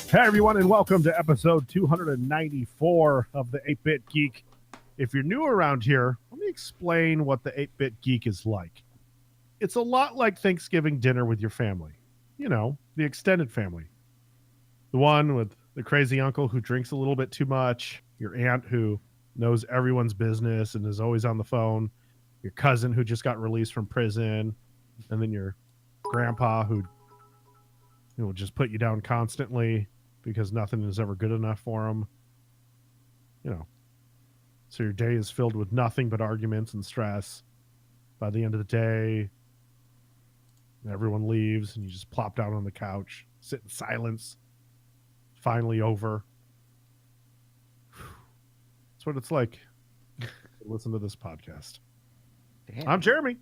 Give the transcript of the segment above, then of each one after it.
Hey, everyone, and welcome to episode 294 of the 8-Bit Geek. If you're new around here, let me explain what the 8-Bit Geek is like. It's a lot like Thanksgiving dinner with your family. You know, the extended family. The one with the crazy uncle who drinks a little bit too much, your aunt who knows everyone's business and is always on the phone, your cousin who just got released from prison, and then your grandpa who will just put you down constantly because nothing is ever good enough for him. You know, so your day is filled with nothing but arguments and stress. By the end of the day, everyone leaves and you just plop down on the couch, sit in silence. Finally over. That's what it's like. Listen to this podcast. Damn. I'm Jeremy,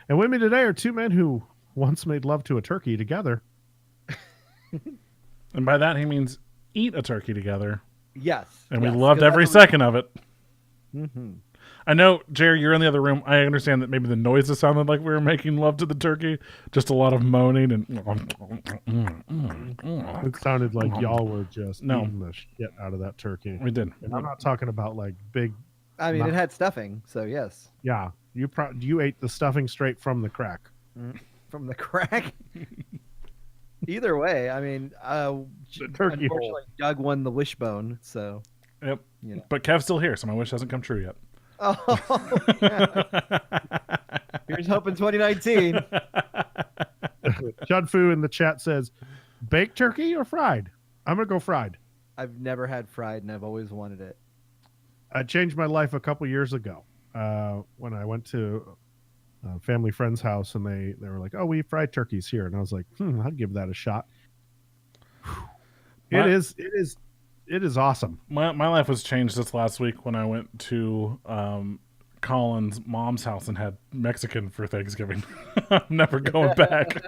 and with me today are two men who once made love to a turkey together. And by that he means eat a turkey together. Yes. And we loved every second of it. Mm-hmm. I know, Jerry, you're in the other room. I understand that maybe the noises sounded like we were making love to the turkey. Just a lot of moaning and... It sounded like y'all were just eating the shit out of that turkey. We did. And I'm not talking about like big... I mean, it had stuffing, so yes. Yeah. You ate the stuffing straight from the crack. From the crack? Either way, I mean, turkey unfortunately, hole. Doug won the wishbone, so... Yep. You know. But Kev's still here, so my wish hasn't come true yet. Oh, yeah. Here's hoping 2019. Chud Fu in the chat says, baked turkey or fried? I'm going to go fried. I've never had fried, and I've always wanted it. I changed my life a couple years ago when I went to a family friend's house, and they were like, oh, we eat fried turkeys here. And I was like, I'd give that a shot. It is awesome. My life was changed this last week when I went to Colin's mom's house and had Mexican for Thanksgiving. I'm never going back.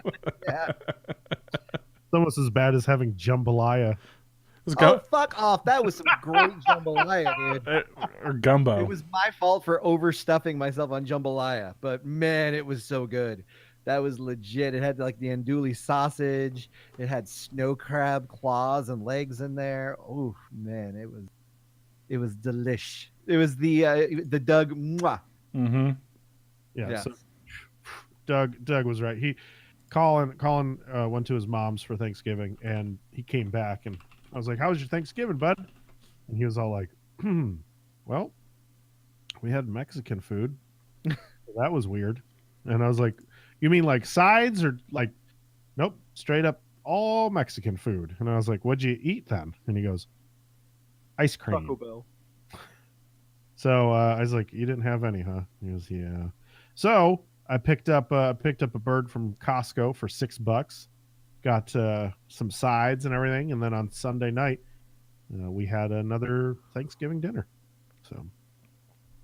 Yeah. It's almost as bad as having jambalaya. Fuck off. That was some great jambalaya, dude. Or gumbo. It was my fault for overstuffing myself on jambalaya, but man, it was so good. That was legit. It had like the andouille sausage. It had snow crab claws and legs in there. Oh man, it was delish. It was the Doug. Mwah. Mm-hmm. Yeah. So Doug was right. Colin went to his mom's for Thanksgiving, and he came back, and I was like, "How was your Thanksgiving, bud?" And he was all like, "Well, we had Mexican food. That was weird." And I was like, "You mean like sides or like?" Nope, straight up all Mexican food. And I was like, "What'd you eat then?" And he goes, "Ice cream." Taco Bell. So I was like, "You didn't have any, huh?" He goes, "Yeah." So I picked up a bird from Costco for $6. Got some sides and everything, and then on Sunday night we had another Thanksgiving dinner. So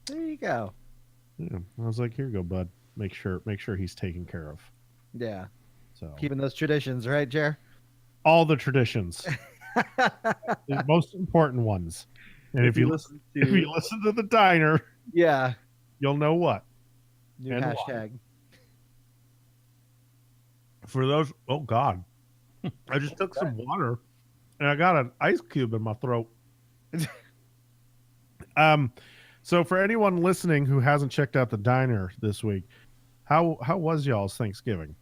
there you go. Yeah, I was like, "Here you go, bud. Make sure he's taken care of." Yeah. So keeping those traditions, right, Jer? All the traditions, the most important ones. And if you listen to the diner, yeah, you'll know what. New hashtag. Why. For those, oh God, I just took some water and I got an ice cube in my throat. So for anyone listening who hasn't checked out the diner this week, how was y'all's Thanksgiving?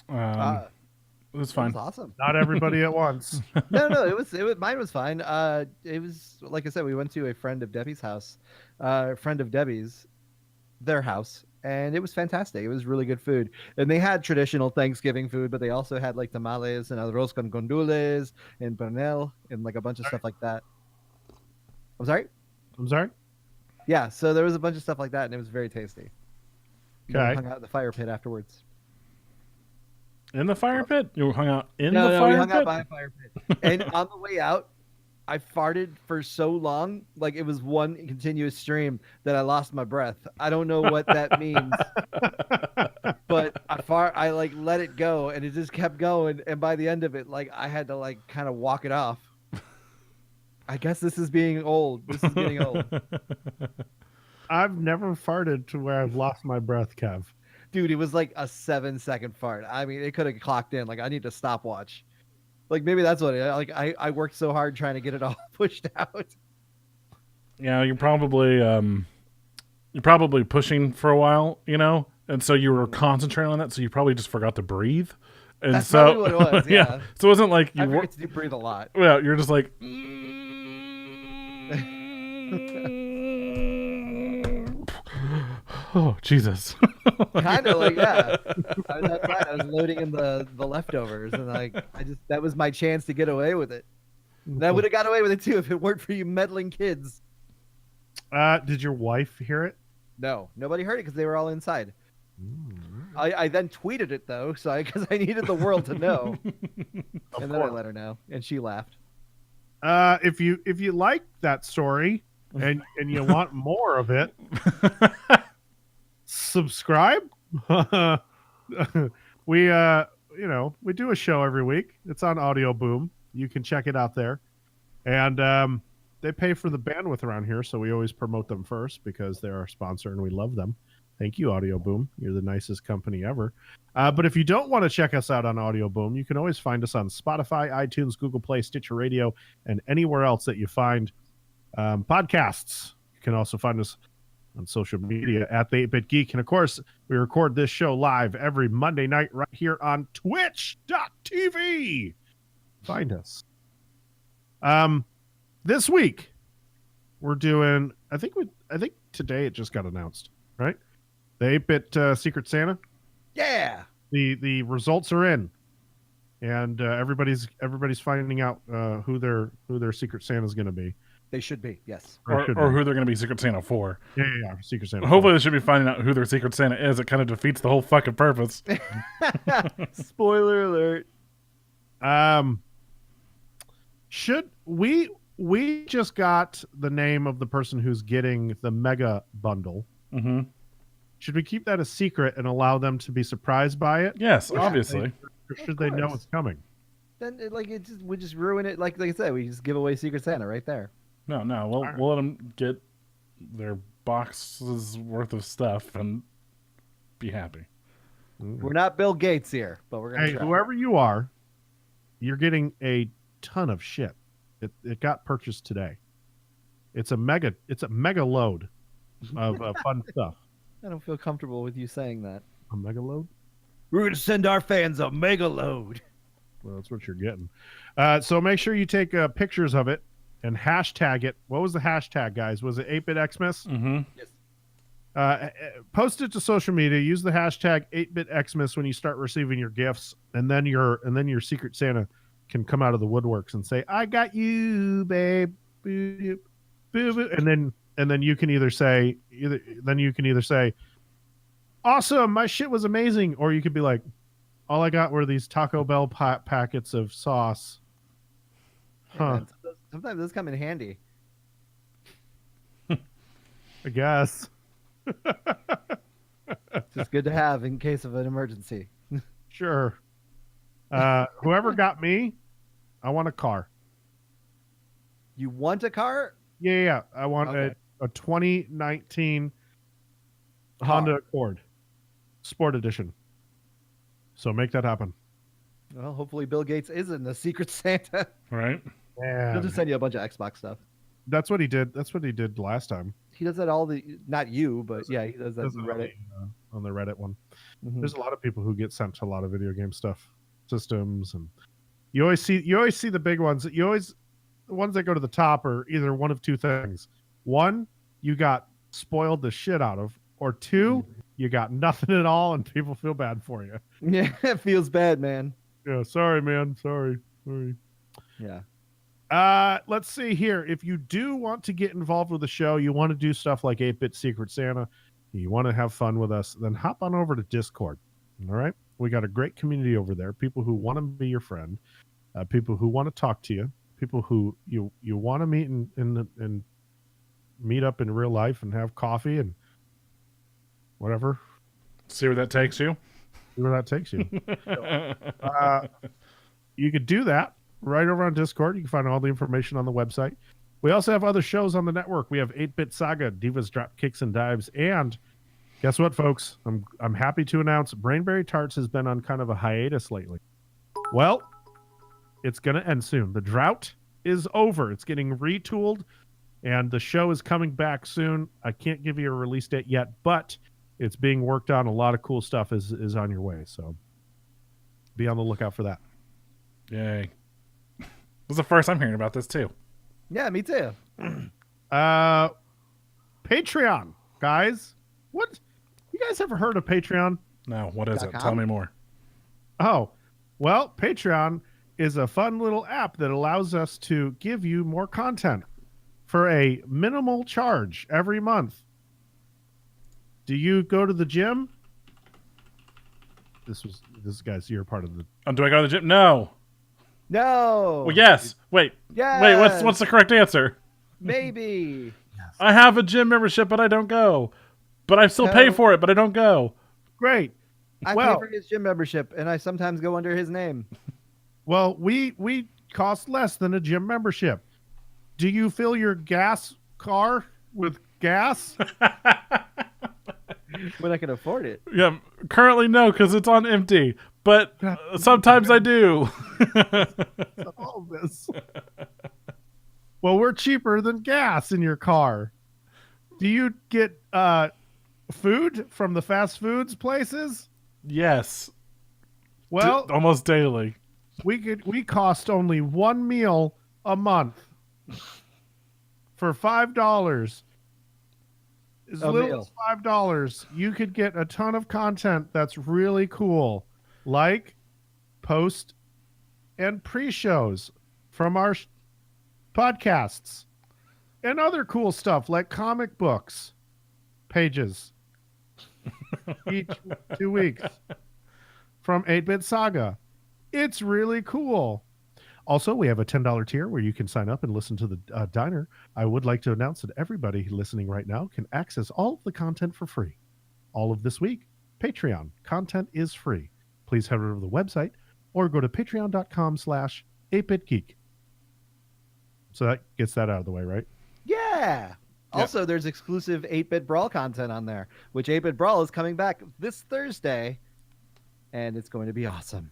It was fine. It was awesome. Not everybody at once. No, it was mine was fine. It was like I said, we went to a friend of Debbie's house, their house, and it was fantastic. It was really good food, and they had traditional Thanksgiving food, but they also had like tamales and arroz con gandules and pernil and like a bunch of stuff like that. I'm sorry. Yeah, so there was a bunch of stuff like that, and it was very tasty. Okay. We hung out in the fire pit afterwards. In the fire pit? You hung out in the fire pit? No, we hung out by a fire pit. And on the way out, I farted for so long, like it was one continuous stream, that I lost my breath. I don't know what that means, but I like let it go, and it just kept going. And by the end of it, like I had to like kind of walk it off. I guess this is being old. This is getting old. I've never farted to where I've lost my breath, Kev. Dude, it was like a 7-second fart. I mean, it could have clocked in. Like, I need a stopwatch. Like maybe that's what I worked so hard trying to get it all pushed out. Yeah, you're probably pushing for a while, and so you were concentrating on that, so you probably just forgot to breathe. And That's so, probably what it was. Yeah. So it wasn't like I you were. forget to breathe a lot. Well, you're just like. Oh Jesus! Kind of like, yeah. I was outside. I was loading in the leftovers, and that was my chance to get away with it. And I would have got away with it too if it weren't for you meddling kids. Did your wife hear it? No, nobody heard it because they were all inside. I then tweeted it though, because I needed the world to know, and then I let her know, and she laughed. If you like that story and you want more of it, subscribe. We we do a show every week. It's on Audio Boom. You can check it out there, and they pay for the bandwidth around here, so we always promote them first because they're our sponsor and we love them. Thank you, Audio Boom. You're the nicest company ever. But if you don't want to check us out on Audio Boom, you can always find us on Spotify, iTunes, Google Play, Stitcher Radio, and anywhere else that you find podcasts. You can also find us on social media at the 8-Bit Geek. And of course, we record this show live every Monday night right here on twitch.tv. Find us. This week, we're doing, I think today it just got announced, right? The 8-Bit Secret Santa. Yeah. The results are in, and everybody's finding out who their Secret Santa is going to be. They should be, yes. Or who they're going to be Secret Santa for. Yeah, Secret Santa. Hopefully they should be finding out who their Secret Santa is. It kind of defeats the whole fucking purpose. Spoiler alert. Should we just got the name of the person who's getting the mega bundle. Mm-hmm. Should we keep that a secret and allow them to be surprised by it? Yes, obviously. Or should they know it's coming? Then we just ruin it. Like I said, we just give away Secret Santa right there. No, we'll let them get their boxes worth of stuff and be happy. We're not Bill Gates here, but we're gonna. Hey, whoever you are, you're getting a ton of shit. It got purchased today. It's a mega load of fun stuff. I don't feel comfortable with you saying that. A mega load? We're gonna send our fans a mega load. Well, that's what you're getting. So make sure you take pictures of it and hashtag it. What was the hashtag, guys? Was it 8BitXmas? Mm-hmm. Yes. Post it to social media. Use the hashtag 8BitXmas when you start receiving your gifts, and then your Secret Santa can come out of the woodworks and say, "I got you, babe," boo, boo, boo. And then you can either say, "Awesome, my shit was amazing," or you could be like, "All I got were these Taco Bell packets of sauce." Huh? Yeah, sometimes those come in handy. I guess. Just good to have in case of an emergency. Sure. Whoever got me, I want a car. You want a car? Yeah. I want a 2019 Honda Accord Sport Edition. So make that happen. Well, hopefully Bill Gates isn't the Secret Santa. Right? Yeah. He'll just send you a bunch of Xbox stuff. That's what he did. That's what he did last time. He does that not you, but yeah, he does that on Reddit. On the Reddit one. Mm-hmm. There's a lot of people who get sent a lot of video game stuff, systems, and you always see the big ones. The ones that go to the top are either one of two things. One, you got spoiled the shit out of, or two, you got nothing at all and people feel bad for you. Yeah, it feels bad, man. Yeah, sorry, man. Sorry. Yeah. Let's see here. If you do want to get involved with the show, you want to do stuff like 8-Bit Secret Santa, you want to have fun with us, then hop on over to Discord. All right? We got a great community over there. People who want to be your friend, people who want to talk to you, people who you want to meet and meet up in real life and have coffee and whatever. See where that takes you. See where that takes you. You could do that right over on Discord. You can find all the information on the website. We also have other shows on the network. We have 8-Bit Saga, Divas Drop Kicks and Dives, and guess what, folks? I'm happy to announce Brainberry Tarts has been on kind of a hiatus lately. Well, It's going to end soon. The drought is over. It's getting retooled, and the show is coming back soon. I can't give you a release date yet, but it's being worked on. A lot of cool stuff is on your way. So be on the lookout for that. Yay. This is the first I'm hearing about this, too. Yeah, me too. Patreon, guys. What? You guys ever heard of Patreon? No, what is it? .com? Tell me more. Oh, well, Patreon is a fun little app that allows us to give you more content for a minimal charge every month. Do you go to the gym? This guy's, you're part of the. Do I go to the gym? No. No. Well, yes. Wait. Yes. Wait. What's the correct answer? Maybe. I have a gym membership, but I don't go. But I still pay for it, but I don't go. Great. I pay for his gym membership, and I sometimes go under his name. Well, we cost less than a gym membership. Do you fill your gas car with gas? When I can afford it. Yeah, currently no, because it's on empty. But sometimes I do. All this. Well, we're cheaper than gas in your car. Do you get food from the fast foods places? Yes. Well, almost daily. we cost only one meal a month for $5. As little as $5, you could get a ton of content that's really cool, like post and pre-shows from our podcasts and other cool stuff like comic books pages each 2 weeks from 8-Bit Saga. It's really cool. Also, we have a $10 tier where you can sign up and listen to the diner. I would like to announce that everybody listening right now can access all of the content for free. All of this week, Patreon content is free. Please head over to the website or go to patreon.com/8bitgeek. So that gets that out of the way, right? Yeah. Also, there's exclusive 8-Bit Brawl content on there, which 8-Bit Brawl is coming back this Thursday, and it's going to be awesome.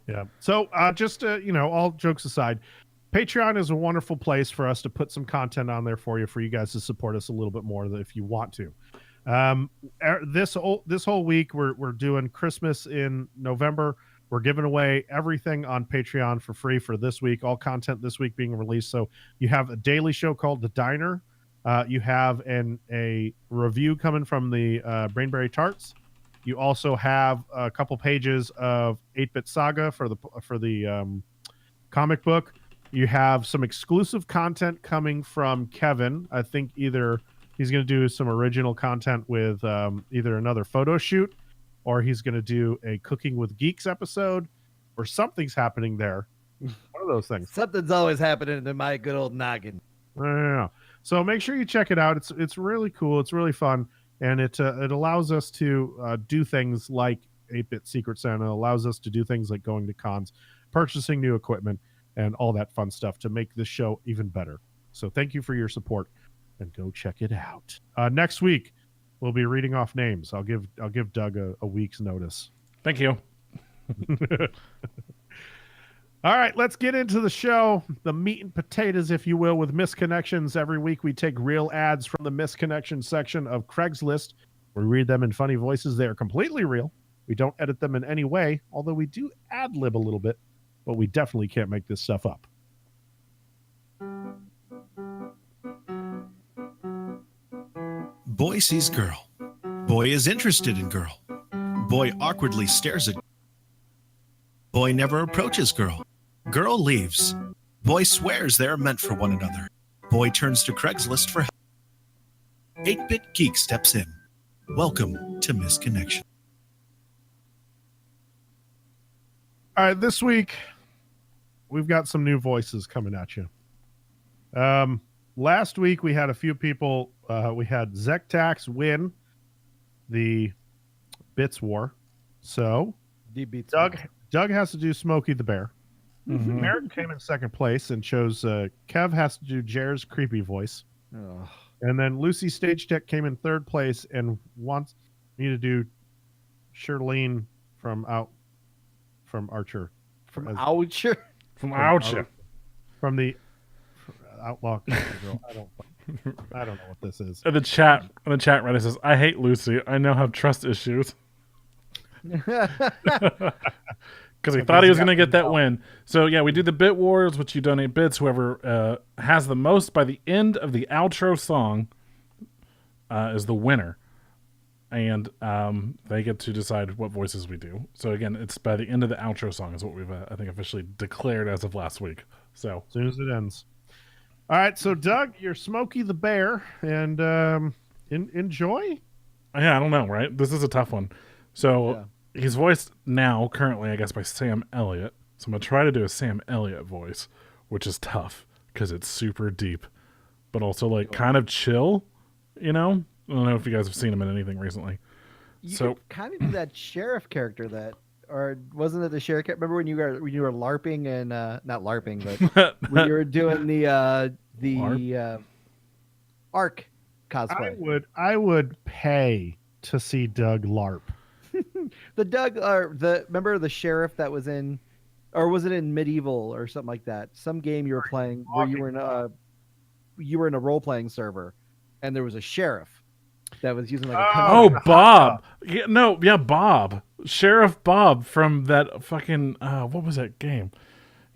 Yeah. So just, all jokes aside, Patreon is a wonderful place for us to put some content on there for you guys to support us a little bit more if you want to. This whole week, we're doing Christmas in November. We're giving away everything on Patreon for free for this week, all content this week being released. So you have a daily show called The Diner. You have a review coming from the Brainberry Tarts. You also have a couple pages of 8-Bit Saga for the comic book. You have some exclusive content coming from Kevin. I think either he's going to do some original content with either another photo shoot, or he's going to do a Cooking with Geeks episode, or something's happening there. One of those things. Something's always happening in my good old noggin. Yeah. So make sure you check it out. It's really cool. It's really fun. And it allows us to do things like 8-Bit Secret Santa, allows us to do things like going to cons, purchasing new equipment, and all that fun stuff to make this show even better. So thank you for your support, and go check it out. Next week, we'll be reading off names. I'll give Doug a week's notice. Thank you. All right, let's get into the show. The meat and potatoes, if you will, with Misconnections. Every week we take real ads from the Misconnection section of Craigslist. We read them in funny voices. They are completely real. We don't edit them in any way, although we do ad-lib a little bit, but we definitely can't make this stuff up. Boy sees girl. Boy is interested in girl. Boy awkwardly stares at. Boy never approaches girl. Girl leaves. Boy swears they are meant for one another. Boy turns to Craigslist for help. 8-Bit Geek steps in. Welcome to Misconnection. All right, this week we've got some new voices coming at you. Last week we had a few people. We had Zektax win the Bits War. So Doug has to do Smokey the Bear. Mm-hmm. Merrick came in second place and chose Kev has to do Jer's creepy voice. Oh. And then Lucy Stage Tech came in third place and wants me to do Shirlene from Archer. From Archer? From Oucha. From the Outlaw Girl. I don't know what this is. In the chat, Reddit says, "I hate Lucy. I now have trust issues." Because he thought he was going to get that win. So yeah, we do the bit wars, which you donate bits. Whoever has the most by the end of the outro song is the winner, and they get to decide what voices we do. So again, it's by the end of the outro song is what we've I think officially declared as of last week. So as soon as it ends. All right, so Doug, you're Smokey the Bear, and enjoy. Yeah, I don't know, right? This is a tough one. So he's voiced now, currently, I guess, by Sam Elliott. So I'm going to try to do a Sam Elliott voice, which is tough because it's super deep, but also like kind of chill, you know? I don't know if you guys have seen him in anything recently. You could kind of do that sheriff character or wasn't it the sheriff? Remember when you were LARPing and not LARPing, but when you were doing the Ark cosplay? I would pay to see Doug LARP. Remember the sheriff that was in, or was it in Medieval or something like that? Some game you were playing where you were in a role playing server, and there was a sheriff that was using like a Bob. Bob. Sheriff Bob from that fucking what was that game?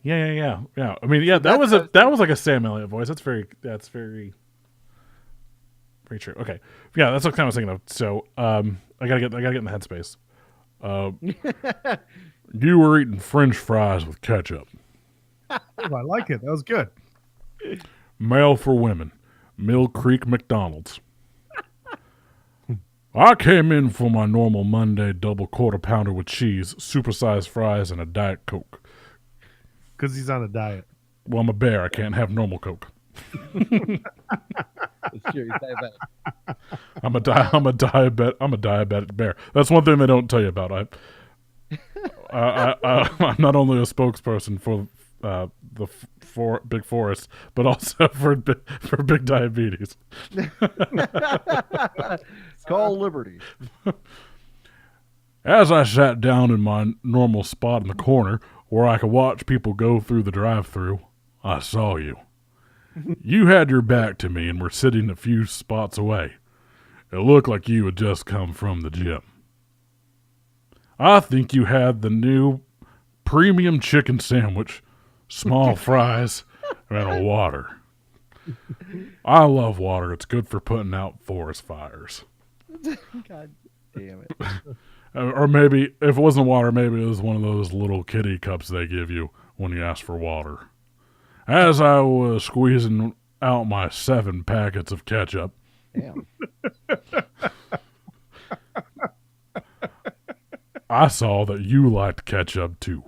Yeah. I mean, that was like a Sam Elliott voice. That's very true. Okay. Yeah, that's what I was thinking of. So, I gotta get in the headspace. You were eating French fries with ketchup. Oh, I like it. That was good. Mail for women. Mill Creek McDonald's. I came in for my normal Monday double quarter pounder with cheese, supersized fries, and a Diet Coke. Because he's on a diet. Well, I'm a bear. I can't have normal Coke. I'm a diabetic bear. That's one thing they don't tell you about. I'm not only a spokesperson for Big Forest, but also for big diabetes. Call Liberty. As I sat down in my normal spot in the corner where I could watch people go through the drive-thru, I saw you. You had your back to me and were sitting a few spots away. It looked like you had just come from the gym. I think you had the new premium chicken sandwich, small fries, and a water. I love water. It's good for putting out forest fires. God damn it. Or maybe, if it wasn't water, maybe it was one of those little kitty cups they give you when you ask for water. As I was squeezing out my 7 packets of ketchup, damn. I saw that you liked ketchup too.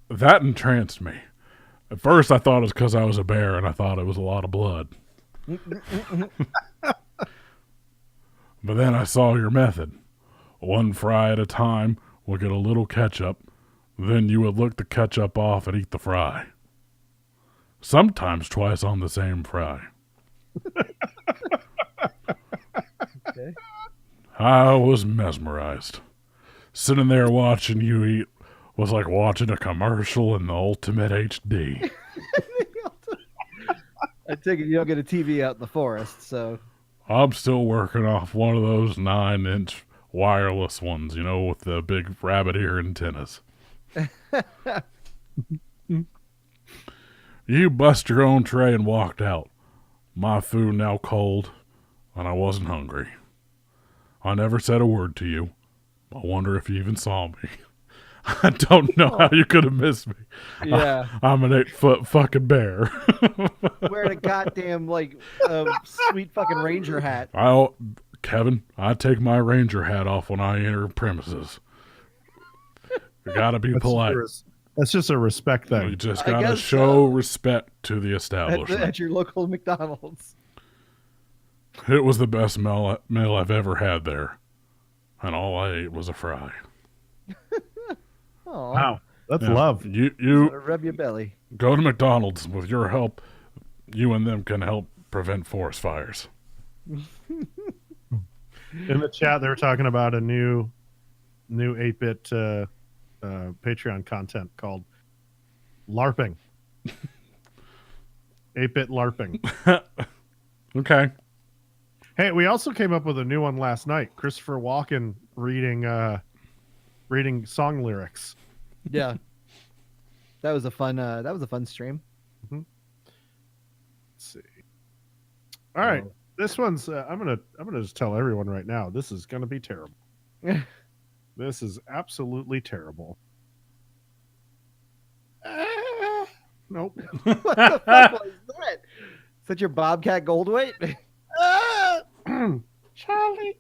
That entranced me. At first, I thought it was because I was a bear, and I thought it was a lot of blood. But then I saw your method. One fry at a time would get a little ketchup, then you would lick the ketchup off and eat the fry. Sometimes twice on the same fry. Okay. I was mesmerized. Sitting there watching you eat was like watching a commercial in the ultimate HD. I take it you don't get a TV out in the forest, so. I'm still working off one of those 9-inch wireless ones, you know, with the big rabbit ear antennas. You bust your own tray and walked out. My food now cold, and I wasn't hungry. I never said a word to you. I wonder if you even saw me. I don't know how you could have missed me. Yeah. I'm an 8-foot fucking bear. Wearing a goddamn, sweet fucking ranger hat. Kevin, I take my ranger hat off when I enter premises. You gotta be polite. That's just a respect thing. You just gotta show respect to the At establishment. your local McDonald's. It was the best meal I've ever had there. And all I ate was a fry. Oh, wow. That's love. You rub your belly. go to McDonald's. With your help, you and them can help prevent forest fires. In the chat, they were talking about a new 8-bit Patreon content called LARPing. 8-bit LARPing. Okay. Hey, we also came up with a new one last night. Christopher Walken reading song lyrics. Yeah. That was a fun stream. Let's see. All right. This one's I'm gonna just tell everyone right now, this is gonna be terrible. This is absolutely terrible. Nope. What the fuck was that? Is that your Bobcat Goldthwait? Charlie,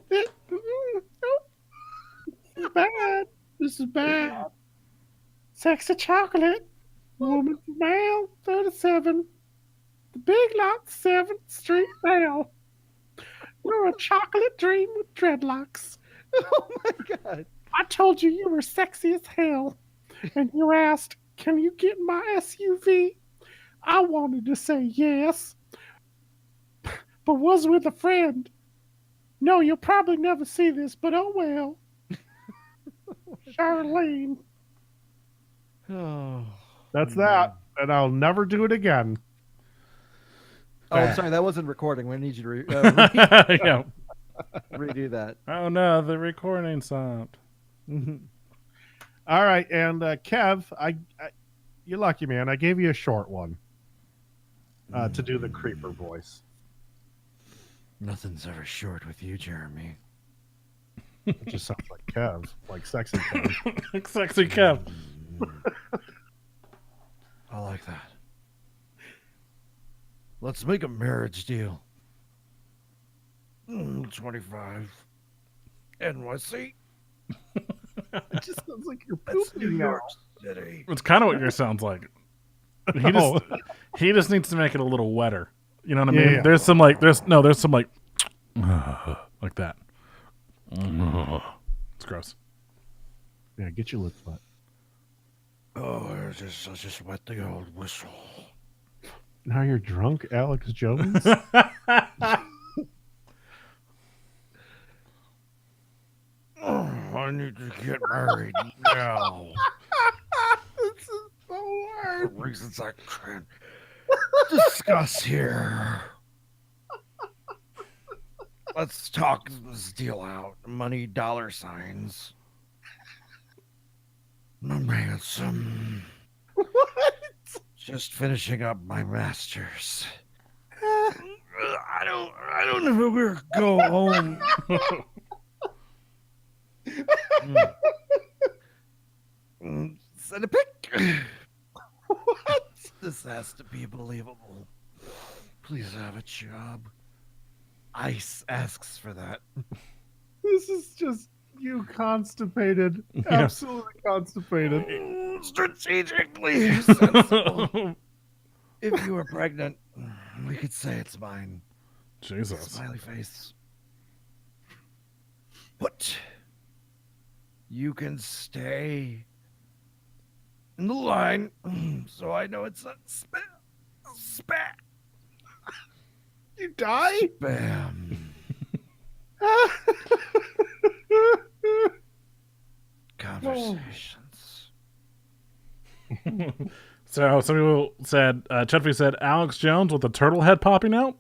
this is bad. This is bad. Sexy chocolate, woman for male, 37, the Big Lot, 7th Street Bell. You're a chocolate dream with dreadlocks. Oh my god. I told you you were sexy as hell, and you asked, "Can you get in my SUV?" I wanted to say yes, but was with a friend. No, you'll probably never see this, but oh well. Charlene. Oh. That's that, and I'll never do it again. Oh, I'm sorry, that wasn't recording. We need you to Yeah. redo that. Oh no, the recording stopped. All right, and Kev, you're lucky, man. I gave you a short one to do the creeper voice. Nothing's ever short with you, Jeremy. It just sounds like Kev, like sexy Kev. Sexy Kev. I like that. Let's make a marriage deal. 25. NYC. It just sounds like you're That's pooping New now. York City. It's kind of what yours sounds like. He just needs to make it a little wetter. You know what I mean? Yeah. There's some like like that. It's gross. Yeah, get your lips wet. Oh, I just wet the old whistle. Now you're drunk, Alex Jones? I need to get married now. This is so hard. For reasons I can't discuss here. Let's talk this deal out. Money, dollar signs. I'm handsome. What? Just finishing up my masters. I don't know where to go home. Send a pic. What? This has to be believable. Please have a job. ICE asks for that. This is just you constipated. Absolutely constipated. Strategically sensible. If you were pregnant, we could say it's mine. Jesus. Smiley face. What? You can stay in the line, so I know it's not spam. You die? Spam. Conversations. So some people said, Chudfy said, Alex Jones with a turtle head popping out.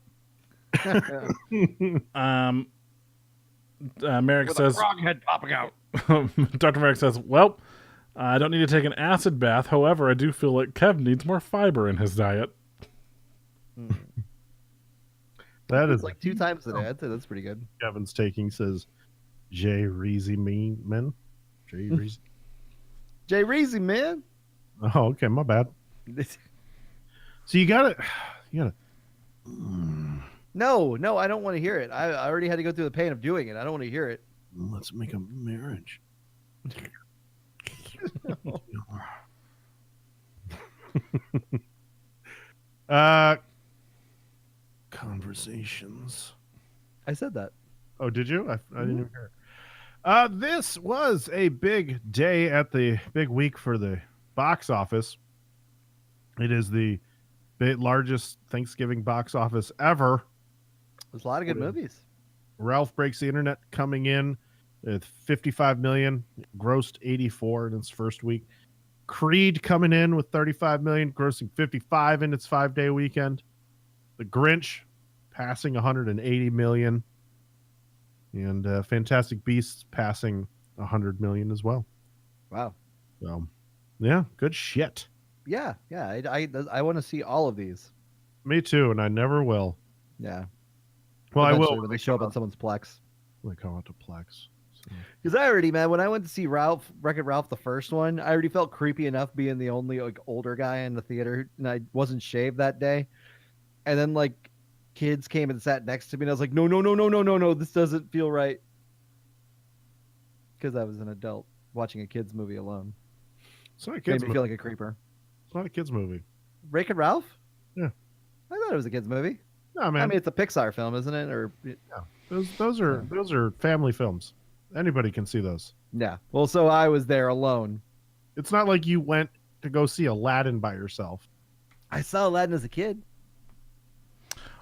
Merrick With says, a frog head popping out. Dr. Merrick says, well, I don't need to take an acid bath. However, I do feel like Kev needs more fiber in his diet. That is It's like 2 times a day. I'd say that's pretty good. Kevin's taking, says Jay Reezy Men. Jay Reezy. Jay Reezy, man. Oh, okay, my bad. So you gotta No, I don't want to hear it. I already had to go through the pain of doing it. I don't want to hear it. let's make a marriage. Conversations. I said that. Oh, did you? I didn't even hear it. This was a big day big week for the box office. It is the largest Thanksgiving box office ever. There's a lot of good movies. Ralph Breaks the Internet coming in with 55 million, grossed 84 in its first week. Creed coming in with 35 million, grossing 55 in its 5-day weekend. The Grinch passing 180 million. And Fantastic Beasts passing 100 million as well. Wow. So, yeah, good shit. Yeah. I want to see all of these. Me too, and I never will. Yeah. Well, I Eventually will when they show up on someone's Plex. when they come out to Plex. So. Because I already, man, when I went to see Wreck-It Ralph, the first one, I already felt creepy enough being the only like older guy in the theater, and I wasn't shaved that day. And then like kids came and sat next to me, and I was like, no, this doesn't feel right. Because I was an adult watching a kids movie alone. It's not a Made kids me movie. feel like a creeper. It's not a kids movie. Wreck-It Ralph? Yeah. I thought it was a kids movie. No, man. I mean, it's a Pixar film, isn't it? Or Those are family films. Anybody can see those. yeah. Well, so I was there alone. It's not like you went to go see Aladdin by yourself. I saw Aladdin as a kid.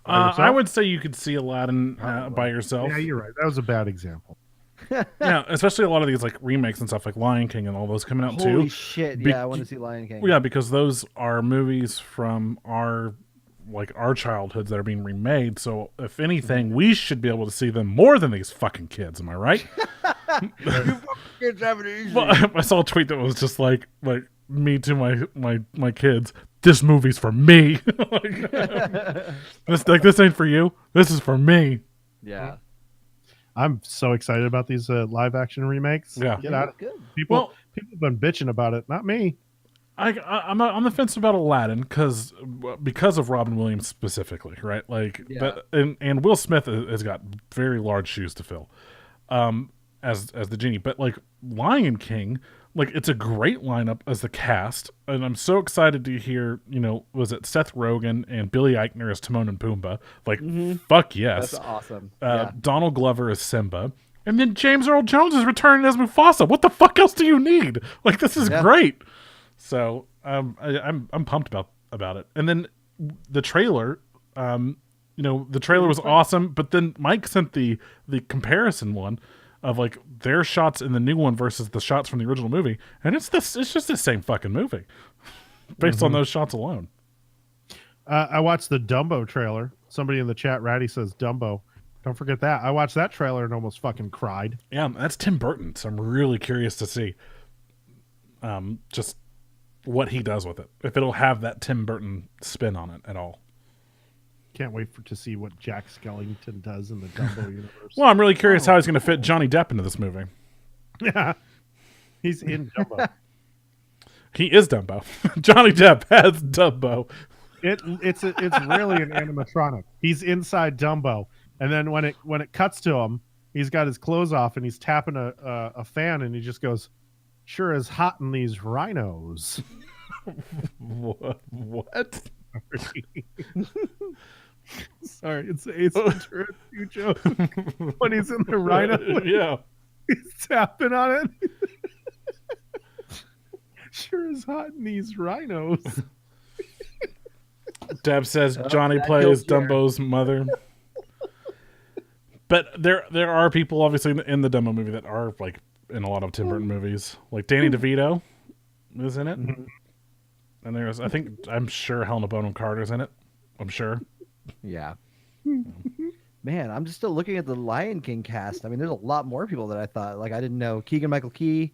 By yourself? I would say you could see Aladdin by yourself. Yeah, you're right. That was a bad example. Yeah, especially a lot of these like remakes and stuff like Lion King and all those coming out Holy too. shit! Be- Yeah, I want to see Lion King. Yeah, because those are movies from our childhoods that are being remade. So if anything, we should be able to see them more than these fucking kids. Am I right? Kids have it easy. Well, I saw a tweet that was just like me to my kids. This movie's for me. This ain't for you. This is for me. Yeah. I'm so excited about these live action remakes. Yeah. Get out. Good. People have been bitching about it, not me. I'm on the fence about Aladdin because of Robin Williams specifically, right? Like, Yeah. but and Will Smith has got very large shoes to fill, as the genie. But like Lion King, like it's a great lineup as the cast, and I'm so excited to hear. Was it Seth Rogen and Billy Eichner as Timon and Pumbaa? Like, fuck yes, That's awesome. Donald Glover as Simba. And then James Earl Jones is returning as Mufasa. What the fuck else do you need? Like, this is great. So I'm pumped about it. And then the trailer, the trailer was awesome. But then Mike sent the comparison one of like their shots in the new one versus the shots from the original movie, and it's just the same fucking movie based on those shots alone. I watched the Dumbo trailer. Somebody in the chat, Ratty, says Dumbo. Don't forget that. I watched that trailer and almost fucking cried. Yeah, that's Tim Burton. So I'm really curious to see just what he does with it. If it'll have that Tim Burton spin on it at all. Can't wait to see what Jack Skellington does in the Dumbo universe. Well, I'm really curious how he's going to fit Johnny Depp into this movie. Yeah, he's in Dumbo. He is Dumbo. Johnny Depp has Dumbo. It's really an animatronic. He's inside Dumbo, and then when it cuts to him, he's got his clothes off and he's tapping a fan, and he just goes, "Sure is hot in these rhinos." What? Sorry, it's Ventura 2 joke. When he's in the rhino, Yeah. he's tapping on it. Sure is hot in these rhinos. Deb says Johnny plays Dumbo's mother. But there are people obviously in the Dumbo movie that are like in a lot of Tim Burton movies. Like Danny DeVito is in it. Mm-hmm. And I'm sure Helena Bonham Carter's in it. I'm sure. Yeah. Man, I'm just still looking at the Lion King cast. I mean, there's a lot more people that I thought. Like, I didn't know. Keegan-Michael Key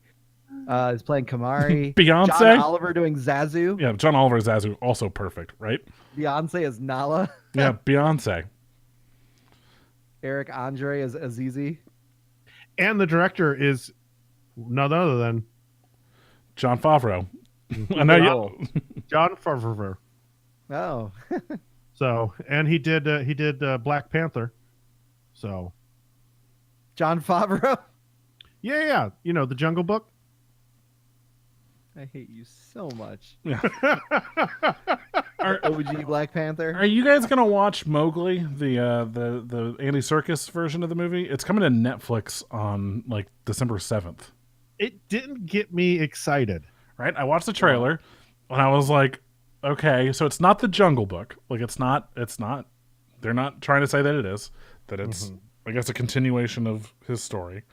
is playing Kamari. Beyonce? John Oliver doing Zazu. Yeah, John Oliver is Zazu, also perfect, right? Beyonce is Nala. Yeah, Beyonce. Eric Andre is Azizi. And the director is none other than Jon Favreau. I know you. Jon Favreau. Oh. So, and he did Black Panther. So, Jon Favreau? yeah. The Jungle Book. I hate you so much. Yeah. OG Black Panther. Are you guys gonna watch Mowgli, the Andy Serkis version of the movie? It's coming to Netflix on like December 7th. It didn't get me excited. Right? I watched the trailer and I was like, okay, so it's not the Jungle Book. Like it's not They're not trying to say that it is. That it's, I guess, a continuation of his story.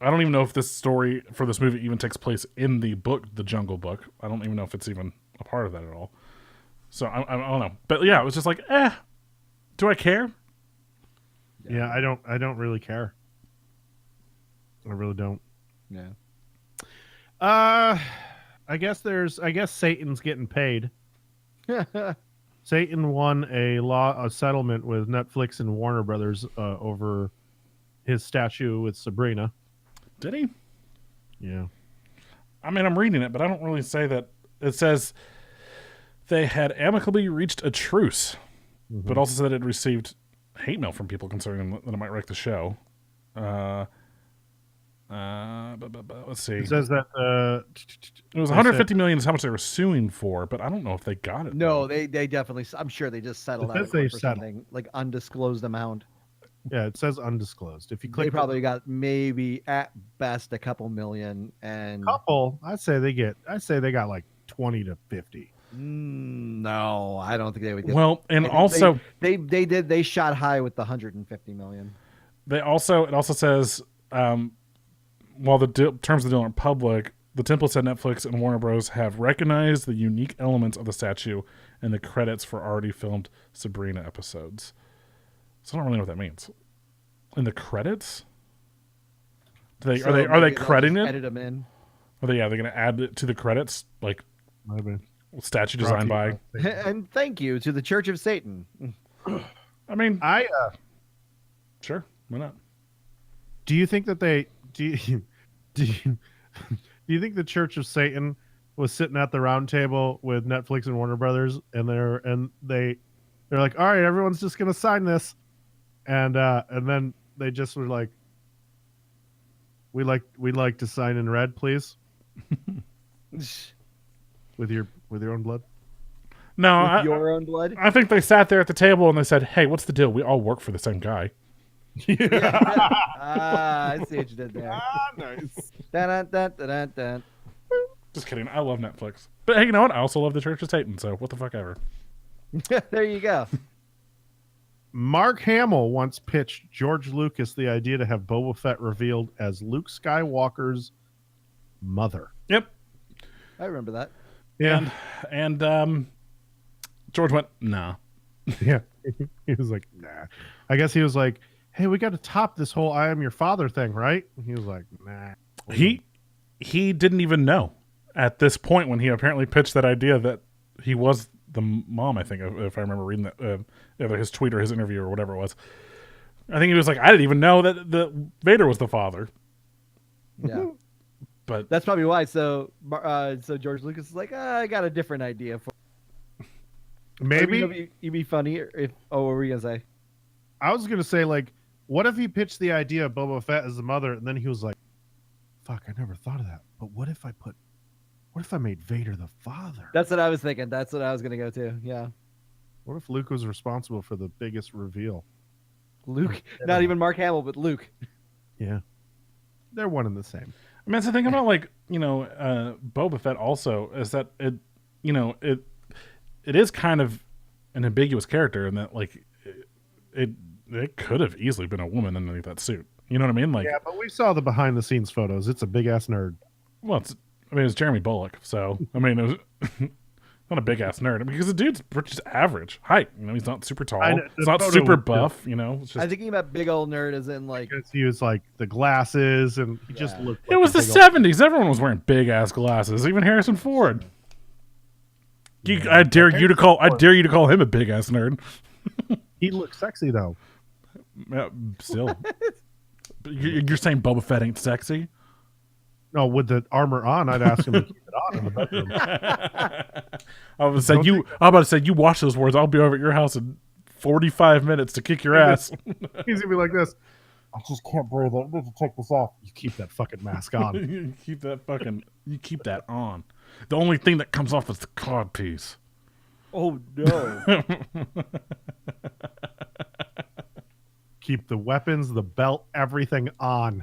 I don't even know if this story for this movie even takes place in the book, The Jungle Book. I don't even know if it's even a part of that at all. So I don't know. But yeah, it was just like, do I care? Yeah, I don't really care. I really don't. Yeah. I guess Satan's getting paid. Satan won a settlement with Netflix and Warner Brothers over his statue with Sabrina. Did he? Yeah. I mean, I'm reading it, but I don't really say that. It says they had amicably reached a truce, but also said it received hate mail from people concerning that it might wreck the show. Let's see. It says that it was 150 million is how much they were suing for, but I don't know if they got it. No, they definitely. I'm sure they just settled It out says of court they for settled. something like undisclosed amount. yeah, it says undisclosed. If you click They probably got maybe at best a couple million, and couple, I say they got like 20 to 50. No, I don't think they would get. Well, and also they shot high with the 150 million. it also says while the terms of the deal aren't public, the template said Netflix and Warner Bros. Have recognized the unique elements of the statue in the credits for already filmed Sabrina episodes. So I don't really know what that means. In the credits, are they crediting it? Edit them in. Are they going to add it to the credits, like Maybe. statue designed by? And thank you to the Church of Satan. I mean, I sure, why not? do you think that do you think the Church of Satan was sitting at the round table with Netflix and Warner Brothers, and they're like, all right, everyone's just gonna sign this, and then they just were like, we'd like to sign in red, please, with your own blood. No, With your own blood. I think they sat there at the table and they said, "Hey, what's the deal? We all work for the same guy." I see what you did there. Nice. Dun, dun, dun, dun, dun. Just kidding. I love Netflix, but hey, you know what? I also love the Church of Satan. So what the fuck ever. There you go. Mark Hamill once pitched George Lucas the idea to have Boba Fett revealed as Luke Skywalker's mother. Yep. I remember that. Yeah. And George went, "Nah." Yeah. He was like, nah. I guess he was like, hey, we got to top this whole I am your father thing, right? And he was like, nah. He didn't even know at this point when he apparently pitched that idea that he was the mom. I think if I remember reading that, either his tweet or his interview or whatever it was. I think he was like, I didn't even know that the Vader was the father. Yeah. But That's probably why. So George Lucas is like, I got a different idea for. Maybe You'd be funny if. Oh, what were you gonna say? I was gonna say, like, what if he pitched the idea of Boba Fett as the mother, and then he was like, fuck, I never thought of that. But what if I made Vader the father? That's what I was thinking. That's what I was gonna go to. Yeah. What if Luke was responsible for the biggest reveal? Luke, not even Mark Hamill, but Luke. Yeah. They're one and the same. I mean, that's the thing about Boba Fett also is that it is kind of an ambiguous character in that like it could have easily been a woman underneath that suit. You know what I mean? Like, Yeah, but we saw the behind the scenes photos. It's a big ass nerd. well, it's Jeremy Bullock, so I mean, it was not a big ass nerd because the dude's just average height. You know, he's not super tall. I know, He's the not photo super was buff. You know, it's just, I think he meant big old nerd, as in like. Because he was like the glasses, and he just Yeah. looked. it Like was a the big old- '70s. Everyone was wearing big ass glasses, even Harrison Ford. Yeah. I dare you to call him a big ass nerd. He looked sexy though. Still, But you're saying Boba Fett ain't sexy? No, with the armor on, I'd ask him to keep it on in the bedroom. I was saying you. I'm about to say you watch those words. I'll be over at your house in 45 minutes to kick your ass. He's gonna be like this. I just can't breathe. I need to take this off. You keep that fucking mask on. You keep that on. The only thing that comes off is the cod piece. Oh no! Keep the weapons, the belt, everything on.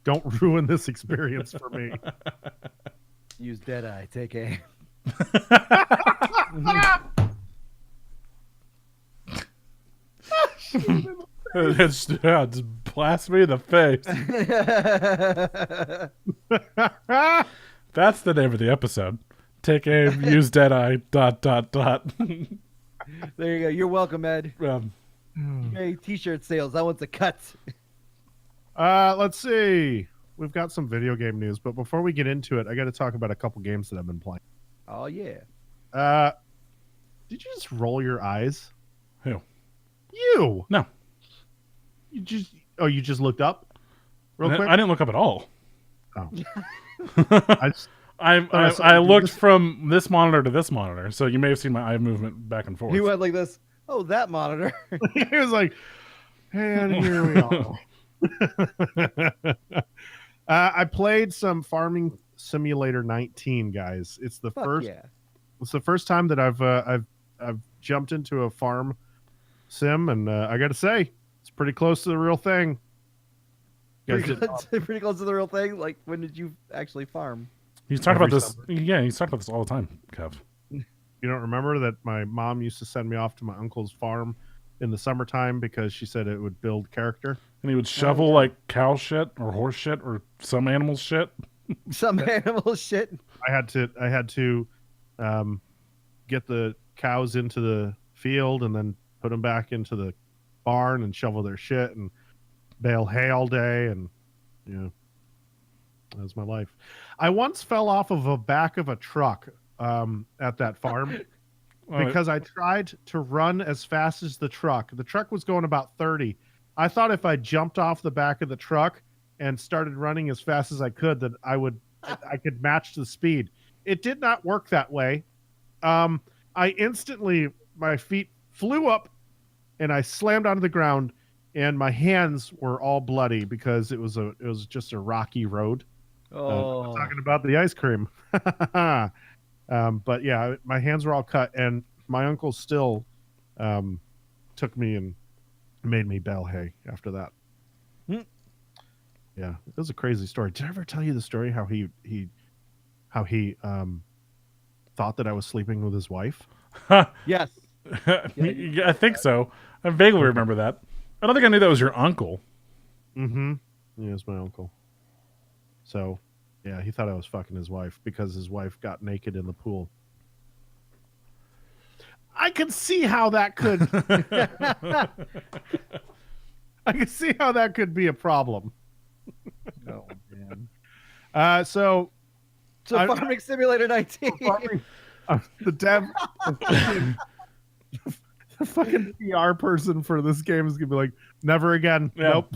Don't ruin this experience for me. Use Deadeye. Take aim. It's blasphemy in the face. That's the name of the episode. Take aim, use Deadeye, ... There you go. You're welcome, Ed. Um, Hey, t-shirt sales. That one's a cut. Let's see. We've got some video game news, but before we get into it, I got to talk about a couple games that I've been playing. Oh yeah. Did you just roll your eyes? Who? You? No. You just looked up real quick? I didn't look up at all. Oh. I just- I looked from this monitor to this monitor, so you may have seen my eye movement back and forth. He went like this. Oh, that monitor. He was like, and here we are. I played some Farming Simulator 19, guys. It's the Fuck first. yeah. It's the first time that I've jumped into a farm sim, and I got to say, it's pretty close to the real thing. You guys Pretty close to the real thing. Like, when did you actually farm? He's talking about Every this. summer. Yeah, he's talking about this all the time, Kev. You don't remember that my mom used to send me off to my uncle's farm in the summertime because she said it would build character. And he would shovel like cow shit or horse shit or some animal shit. Some animal shit. I had to get the cows into the field and then put them back into the barn and shovel their shit and bale hay all day, and that was my life. I once fell off of a back of a truck at that farm because I tried to run as fast as the truck. The truck was going about 30. I thought if I jumped off the back of the truck and started running as fast as I could, that I could match the speed. It did not work that way. I instantly, my feet flew up and I slammed onto the ground, and my hands were all bloody because it was just a rocky road. Oh. Talking about the ice cream. But yeah, my hands were all cut, and my uncle still took me and made me bale hay after that. Yeah, it was a crazy story. Did I ever tell you the story how he thought that I was sleeping with his wife? Yes. I think so. I vaguely remember that. I don't think I knew that was your uncle. Mm-hmm. Yeah, it's my uncle. So, yeah, he thought I was fucking his wife because his wife got naked in the pool. I could see how that could. I could see how that could be a problem. Oh man. So Farming Simulator 19. the dev, the fucking PR person for this game is gonna be like, never again. Yeah. Nope.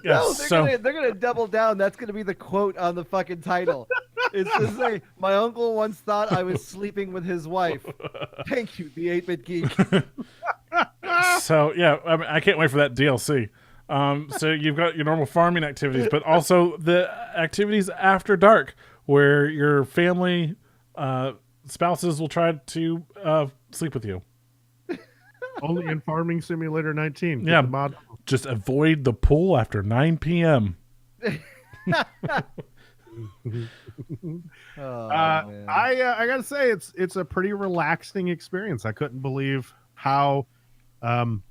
Yeah, No, they're gonna double down. That's gonna be the quote on the fucking title. It's just say, my uncle once thought I was sleeping with his wife. Thank you, the 8-Bit Geek. So yeah, I can't wait for that DLC. So you've got your normal farming activities, but also the activities after dark, where your family spouses will try to sleep with you. Only in Farming Simulator 19. Yeah. The mod. Just avoid the pool after 9 p.m. Oh, man. I gotta say it's a pretty relaxing experience. I couldn't believe how it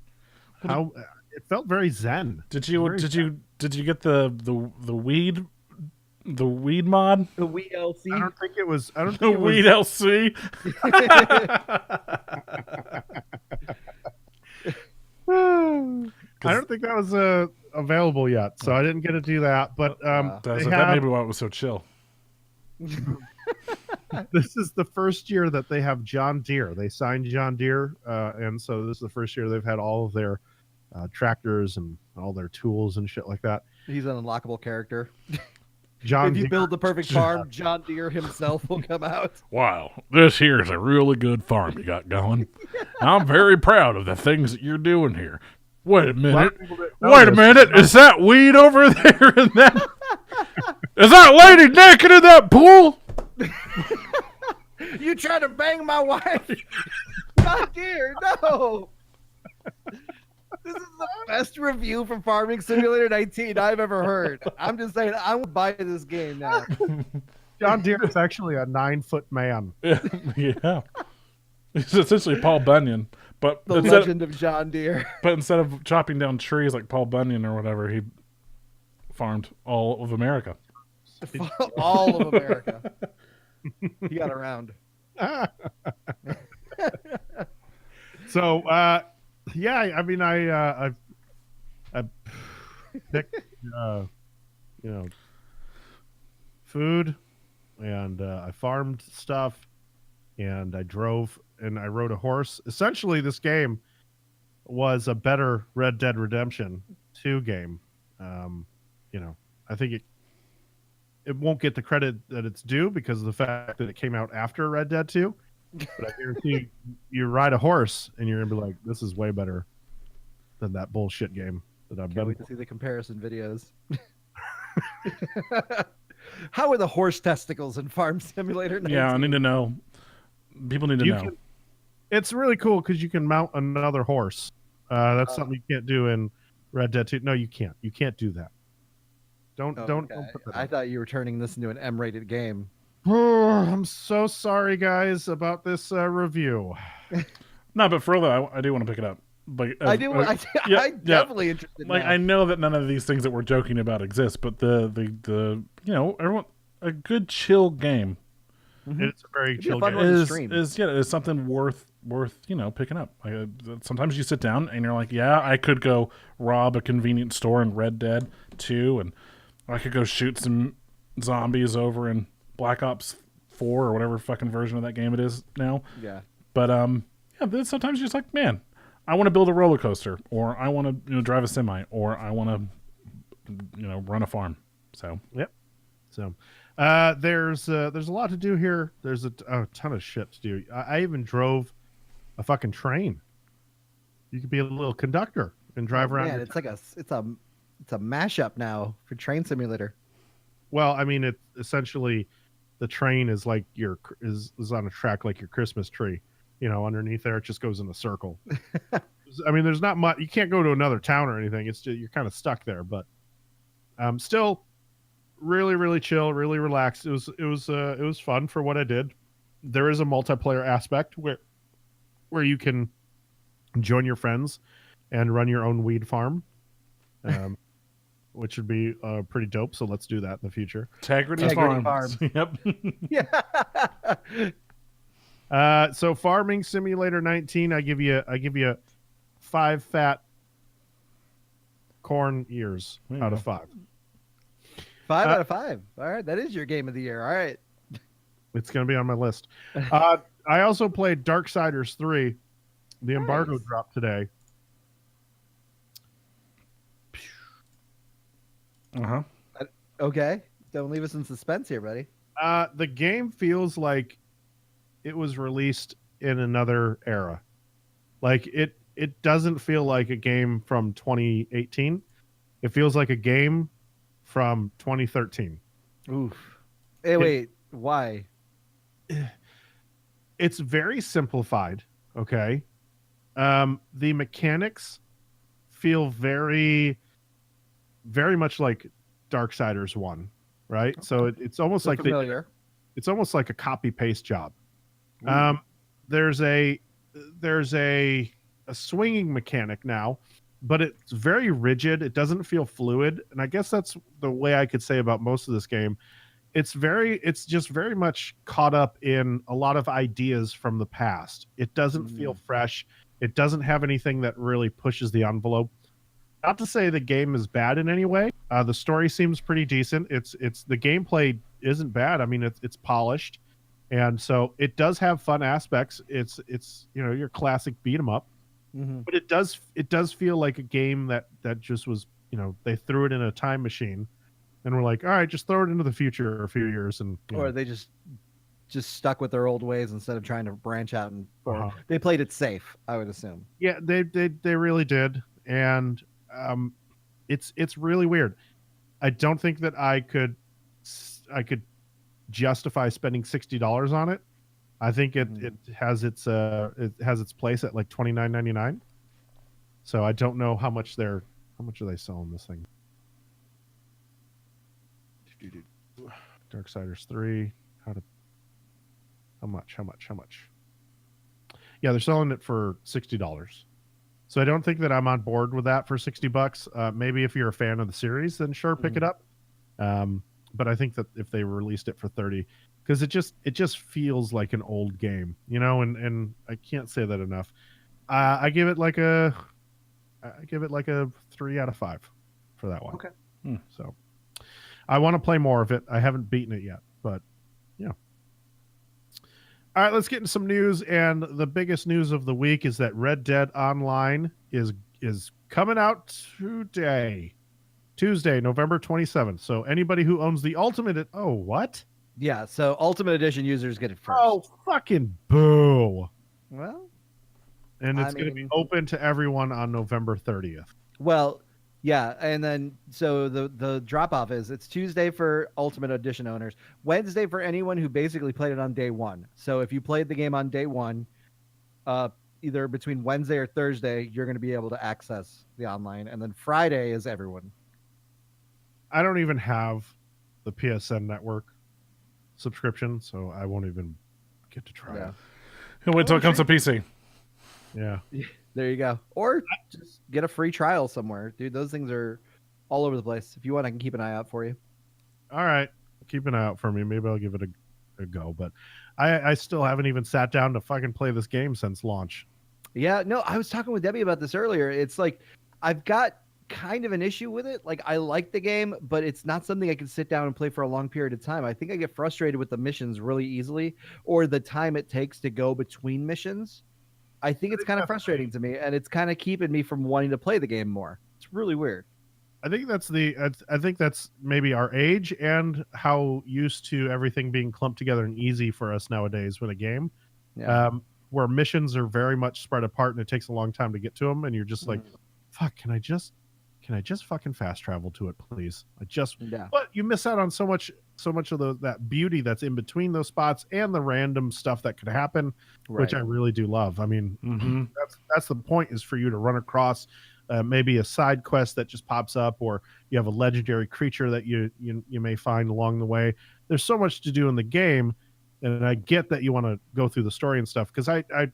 felt very zen. Did you get the weed mod? The Wii LC. I don't think it was. I don't The think it was. weed LC? I don't think that was available yet, so I didn't get to do that. But That they may have, be why it was so chill. this is the first year that they have John Deere. They signed John Deere, and so this is the first year they've had all of their tractors and all their tools and shit like that. He's an unlockable character. John If you Deere. build the perfect farm, John Deere himself will come out. Wow, this here is a really good farm you got going. I'm very proud of the things that you're doing here. Wait a minute. Wait a minute. Is that weed over there in that? Is that lady naked in that pool? You trying to bang my wife? John Deere, no. This is the best review from Farming Simulator 19 I've ever heard. I'm just saying, I will buy this game now. John Deere is actually a 9-foot man. Yeah. He's essentially Paul Bunyan. But The Legend of John Deere. But instead of chopping down trees like Paul Bunyan or whatever, he farmed all of America. All of America. He got around. So, yeah, I mean, I picked, food, and I farmed stuff, and I drove, and I rode a horse. Essentially, this game was a better Red Dead Redemption 2 game. I think it won't get the credit that it's due because of the fact that it came out after Red Dead 2. But I guarantee you ride a horse and you're gonna be like, this is way better than that bullshit game that I've Can't been. wait to see the comparison videos. How are the horse testicles in Farm Simulator 19? Yeah, I need to know. People need to know. It's really cool because you can mount another horse. That's something you can't do in Red Dead 2. No, you can't. You can't do that. Don't put that I thought you were turning this into an M-rated game. I'm so sorry, guys, about this review. No, but further, I do want to pick it up. Like, I do. I'm definitely interested. Like, now. I know that none of these things that we're joking about exist, but the everyone, a good chill game It's a very It'd be a chill fun game. one to stream. is something worth picking up. Like, sometimes you sit down and you're like, yeah, I could go rob a convenience store in Red Dead 2, and I could go shoot some zombies over in Black Ops 4 or whatever fucking version of that game it is now. Yeah. But then sometimes you're just like, man, I want to build a roller coaster, or I want to drive a semi, or I want to run a farm. So Yep. So there's a lot to do here. There's a ton of shit to do. I even drove a fucking train. You could be a little conductor and drive around. Man, it's a mashup now for Train Simulator. Well, I mean, it essentially the train is like is on a track like your Christmas tree. Underneath there, it just goes in a circle. I mean, there's not much. You can't go to another town or anything. It's just you're kind of stuck there. But still, really, really chill, really relaxed. It was fun for what I did. There is a multiplayer aspect where you can join your friends and run your own weed farm. Which would be pretty dope. So let's do that in the future. Integrity Farms. Yep. Yeah. So Farming Simulator 19, I give you 5 fat corn ears out of 5. 5 out of 5. All right, that is your game of the year. All right. It's going to be on my list. I also played Darksiders 3. The embargo Nice. dropped today. Uh-huh. Okay. Don't leave us in suspense here, buddy. The game feels like it was released in another era. Like it doesn't feel like a game from 2018. It feels like a game from 2013. Oof. Hey, wait. Why? It's very simplified. Okay. The mechanics feel very, very much like Darksiders 1, right? Okay. So it's almost like familiar. it's almost like a copy paste job. There's a swinging mechanic now, but it's very rigid. It doesn't feel fluid, and I guess that's the way I could say about most of this game. It's just very much caught up in a lot of ideas from the past. It doesn't feel fresh. It doesn't have anything that really pushes the envelope. Not to say the game is bad in any way. The story seems pretty decent. It's the gameplay isn't bad. I mean, it's polished, and so it does have fun aspects. It's your classic beat 'em up, but it does feel like a game that just was they threw it in a time machine, and we're like, all right, just throw it into the future a few years, and Or they just stuck with their old ways instead of trying to branch out and they played it safe, I would assume. Yeah, they really did, and it's really weird. I don't think that I could justify spending $60 on it. I think it has its place at like $29.99. So I don't know how much are they selling this thing? Darksiders 3. How much? Yeah, they're selling it for $60. So I don't think that I'm on board with that for $60. Maybe if you're a fan of the series, then sure, pick it up. But I think that if they released it for 30, because it just feels like an old game, and I can't say that enough. I give it like a 3 out of 5 for that one. Okay. So I want to play more of it. I haven't beaten it yet, but yeah. All right, let's get into some news. And the biggest news of the week is that Red Dead Online is coming out today, Tuesday, November 27th. So anybody who owns the Ultimate, what? Yeah, so Ultimate Edition users get it first. Oh, fucking boo! Well, And it's going to be open to everyone on November 30th. Well, yeah, and then so the drop off is it's Tuesday for Ultimate Edition owners, Wednesday for anyone who basically played it on day one. So if you played the game on day one, either between Wednesday or Thursday, you're going to be able to access the online, and then Friday is everyone. I don't even have the PSN network subscription, so I won't even get to try it. He'll wait till it comes to PC. Yeah. There you go. Or just get a free trial somewhere. Dude, those things are all over the place. If you want, I can keep an eye out for you. All right. Keep an eye out for me. Maybe I'll give it a go. But I still haven't even sat down to fucking play this game since launch. Yeah, no, I was talking with Debbie about this earlier. It's like I've got kind of an issue with it. Like I like the game, but it's not something I can sit down and play for a long period of time. I think I get frustrated with the missions really easily, or the time it takes to go between missions. I think it's kind of frustrating to me, and it's kind of keeping me from wanting to play the game more. It's really weird. I think that's maybe our age and how used to everything being clumped together and easy for us nowadays with a game. Yeah. Where missions are very much spread apart and it takes a long time to get to them, and you're just like, fuck, can I just fucking fast travel to it, please? But you miss out on so much of that beauty that's in between those spots and the random stuff that could happen, which I really do love. I mean, that's the point, is for you to run across maybe a side quest that just pops up, or you have a legendary creature that you may find along the way. There's so much to do in the game, and I get that you want to go through the story and stuff, because I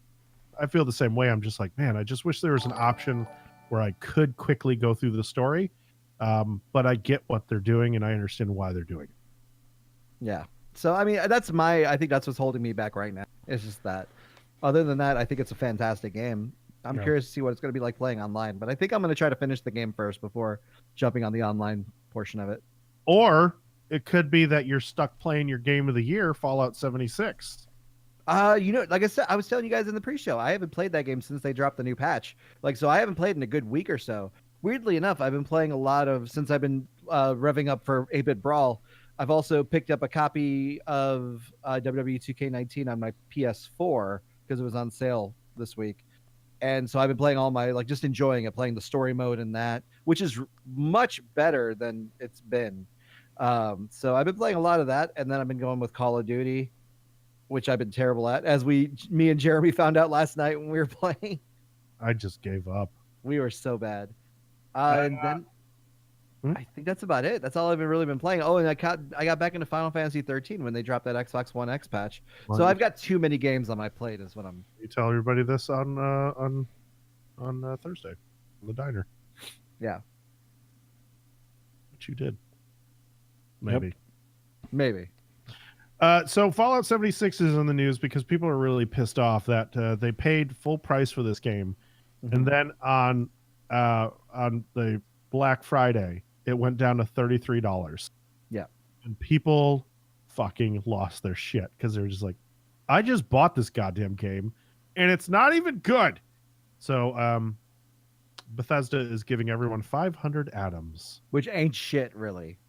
feel the same way. I'm just like, man, I just wish there was an option where I could quickly go through the story. But I get what they're doing, and I understand why they're doing it. Yeah. So, I mean, I think that's what's holding me back right now. It's just that. Other than that, I think it's a fantastic game. I'm curious to see what it's going to be like playing online, but I think I'm going to try to finish the game first before jumping on the online portion of it. Or it could be that you're stuck playing your game of the year, Fallout 76. Like I said, I was telling you guys in the pre-show, I haven't played that game since they dropped the new patch. So I haven't played in a good week or so. Weirdly enough, I've been playing a lot since I've been revving up for 8-Bit Brawl. I've also picked up a copy of WWE 2K19 on my PS4 because it was on sale this week. And so I've been playing just enjoying it, playing the story mode and that, which is much better than it's been. So I've been playing a lot of that, and then I've been going with Call of Duty, which I've been terrible at, as me and Jeremy found out last night when we were playing. I just gave up. We were so bad. And then I think that's about it. That's all I've really been playing. Oh, and I got back into Final Fantasy 13 when they dropped that Xbox One X patch. So I've got too many games on my plate, is what I'm. You tell everybody this on Thursday, in the diner. Yeah. Which you did. Maybe. Maybe. So Fallout 76 is in the news because people are really pissed off that they paid full price for this game, and then on the Black Friday it went down to $33. Yeah, and people fucking lost their shit because they're just like, I just bought this goddamn game, and it's not even good. So Bethesda is giving everyone 500 atoms, which ain't shit, really.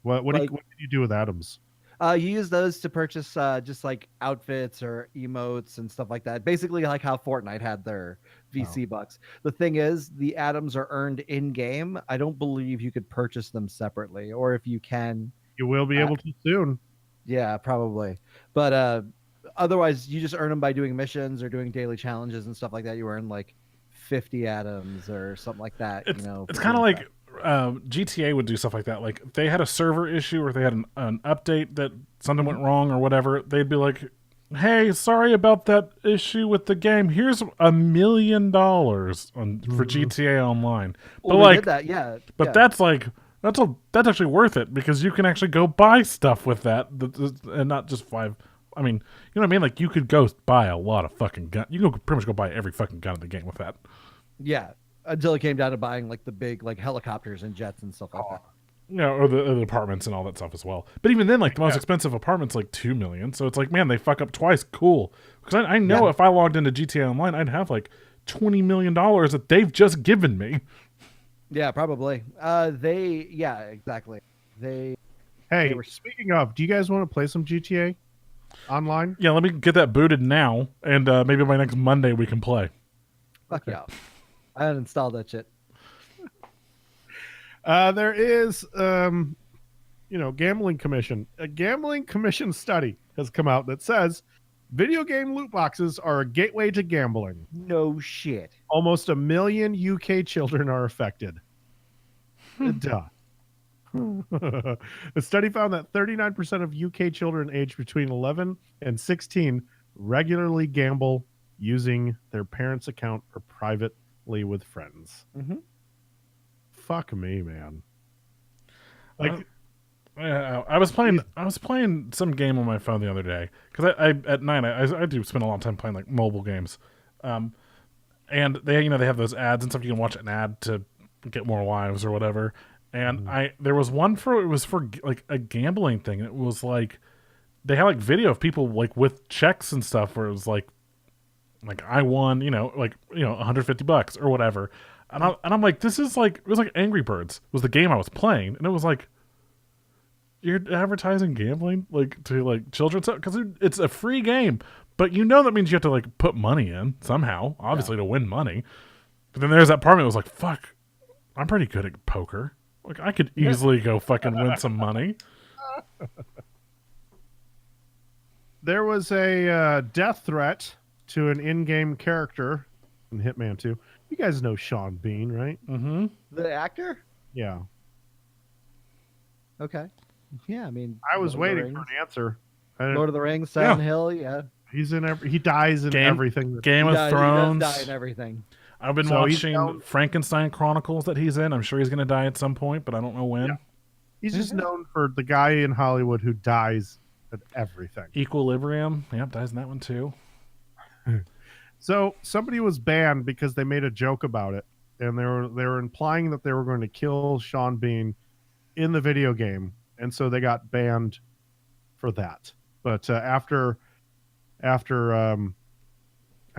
What did you do with atoms? You use those to purchase just like outfits or emotes and stuff like that. Basically, like how Fortnite had their VC bucks. The thing is, the atoms are earned in game. I don't believe you could purchase them separately, or if you can, you will be able to soon. Yeah, probably. But otherwise, you just earn them by doing missions or doing daily challenges and stuff like that. You earn like 50 atoms or something like that. It's kind of like GTA would do stuff like that. Like if they had a server issue or if they had an update that something went wrong or whatever, they'd be like, hey, sorry about that issue with the game. Here's $1 million for GTA Online. Well, But they did that, yeah. but yeah. that's like that's actually worth it because you can actually go buy stuff with that and not just 5. I mean, you know what I mean? Like you could go buy a lot of fucking gun. You can pretty much go buy every fucking gun in the game with that. Yeah, until it came down to buying like the big like helicopters and jets and stuff like that. You know, or the apartments and all that stuff as well. But even then, like the most expensive apartment's like $2 million. So it's like, man, they fuck up twice. Cool, because I know if I logged into GTA Online, I'd have like $20 million that they've just given me. Yeah, probably. Exactly. They Hey, were- speaking of, do you guys want to play some GTA online? Yeah, let me get that booted now, and maybe by next Monday we can play. fuck yeah. I uninstalled that shit. There is, gambling commission. A gambling commission study has come out that says video game loot boxes are a gateway to gambling. No shit. Almost 1 million UK children are affected. Duh. The study found that 39% of UK children aged between 11 and 16 regularly gamble using their parents' account or privately with friends. Mhm. Fuck me, man. Like, I was playing some game on my phone the other day because I at night I do spend a lot of time playing like mobile games, and they have those ads and stuff. You can watch an ad to get more wives or whatever. And there was one it was for like a gambling thing. It was like they had like video of people like with checks and stuff where it was like I won $150 or whatever. And I'm like, this is like, it was like Angry Birds was the game I was playing, and it was like, you're advertising gambling like to like children because it's a free game, but that means you have to like put money in somehow, obviously to win money. But then there's that part of me that was like, fuck, I'm pretty good at poker. Like I could easily go fucking win some money. there was a death threat to an in-game character in Hitman 2. You guys know Sean Bean, right? Mm-hmm. The actor? Yeah. Okay. Yeah, I mean, I was Lord of the waiting for an Rings. answer. Lord of the Rings, Silent Hill, yeah. He's in he dies in everything. Game He of does Thrones. die in everything. I've been So he's watching known- Frankenstein Chronicles that he's in. I'm sure he's going to die at some point, but I don't know when. Yeah. He's just known for the guy in Hollywood who dies at everything. Equilibrium. Yep, dies in that one too. So somebody was banned because they made a joke about it, and they were implying that they were going to kill Sean Bean in the video game, and so they got banned for that. But after I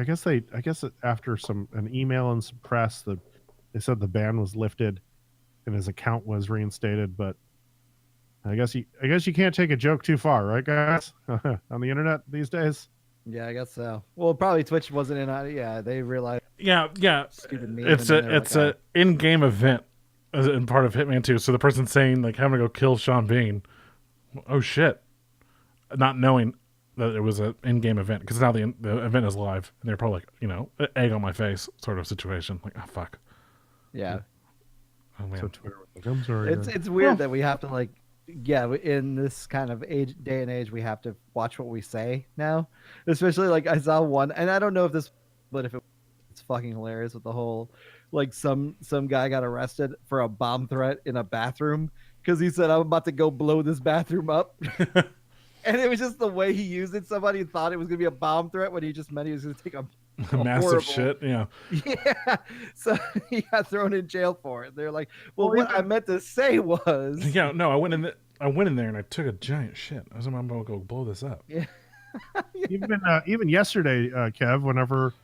guess after an email and some press, they said the ban was lifted and his account was reinstated. But I guess you can't take a joke too far, right, guys? On the internet these days. Yeah, I guess so. Well, probably Twitch wasn't in on it. Yeah, they realized Yeah. stupid meme. It's and then they're it's like, a in-game event in part of Hitman 2. So the person saying like, "I'm gonna go kill Sean Bean." Oh shit! Not knowing that it was an in-game event because now the event is live, and they're probably like, egg on my face sort of situation. Like, oh fuck. yeah. Oh man. So Twitter was like, I'm sorry. It's weird that we have to like, in this kind of day and age, we have to watch what we say now. Especially like I saw one, and I don't know if this, but if it's fucking hilarious with the whole, like some guy got arrested for a bomb threat in a bathroom because he said I'm about to go blow this bathroom up. And it was just the way he used it. Somebody thought it was gonna be a bomb threat when he just meant he was gonna take a Massive horrible- shit. Yeah. Yeah, so he got thrown in jail for it. They're like, well, what I meant to say was, Yeah. No, I went in there and I took a giant shit. I was like, I'm gonna go blow this up. yeah, even yesterday, Kev, whenever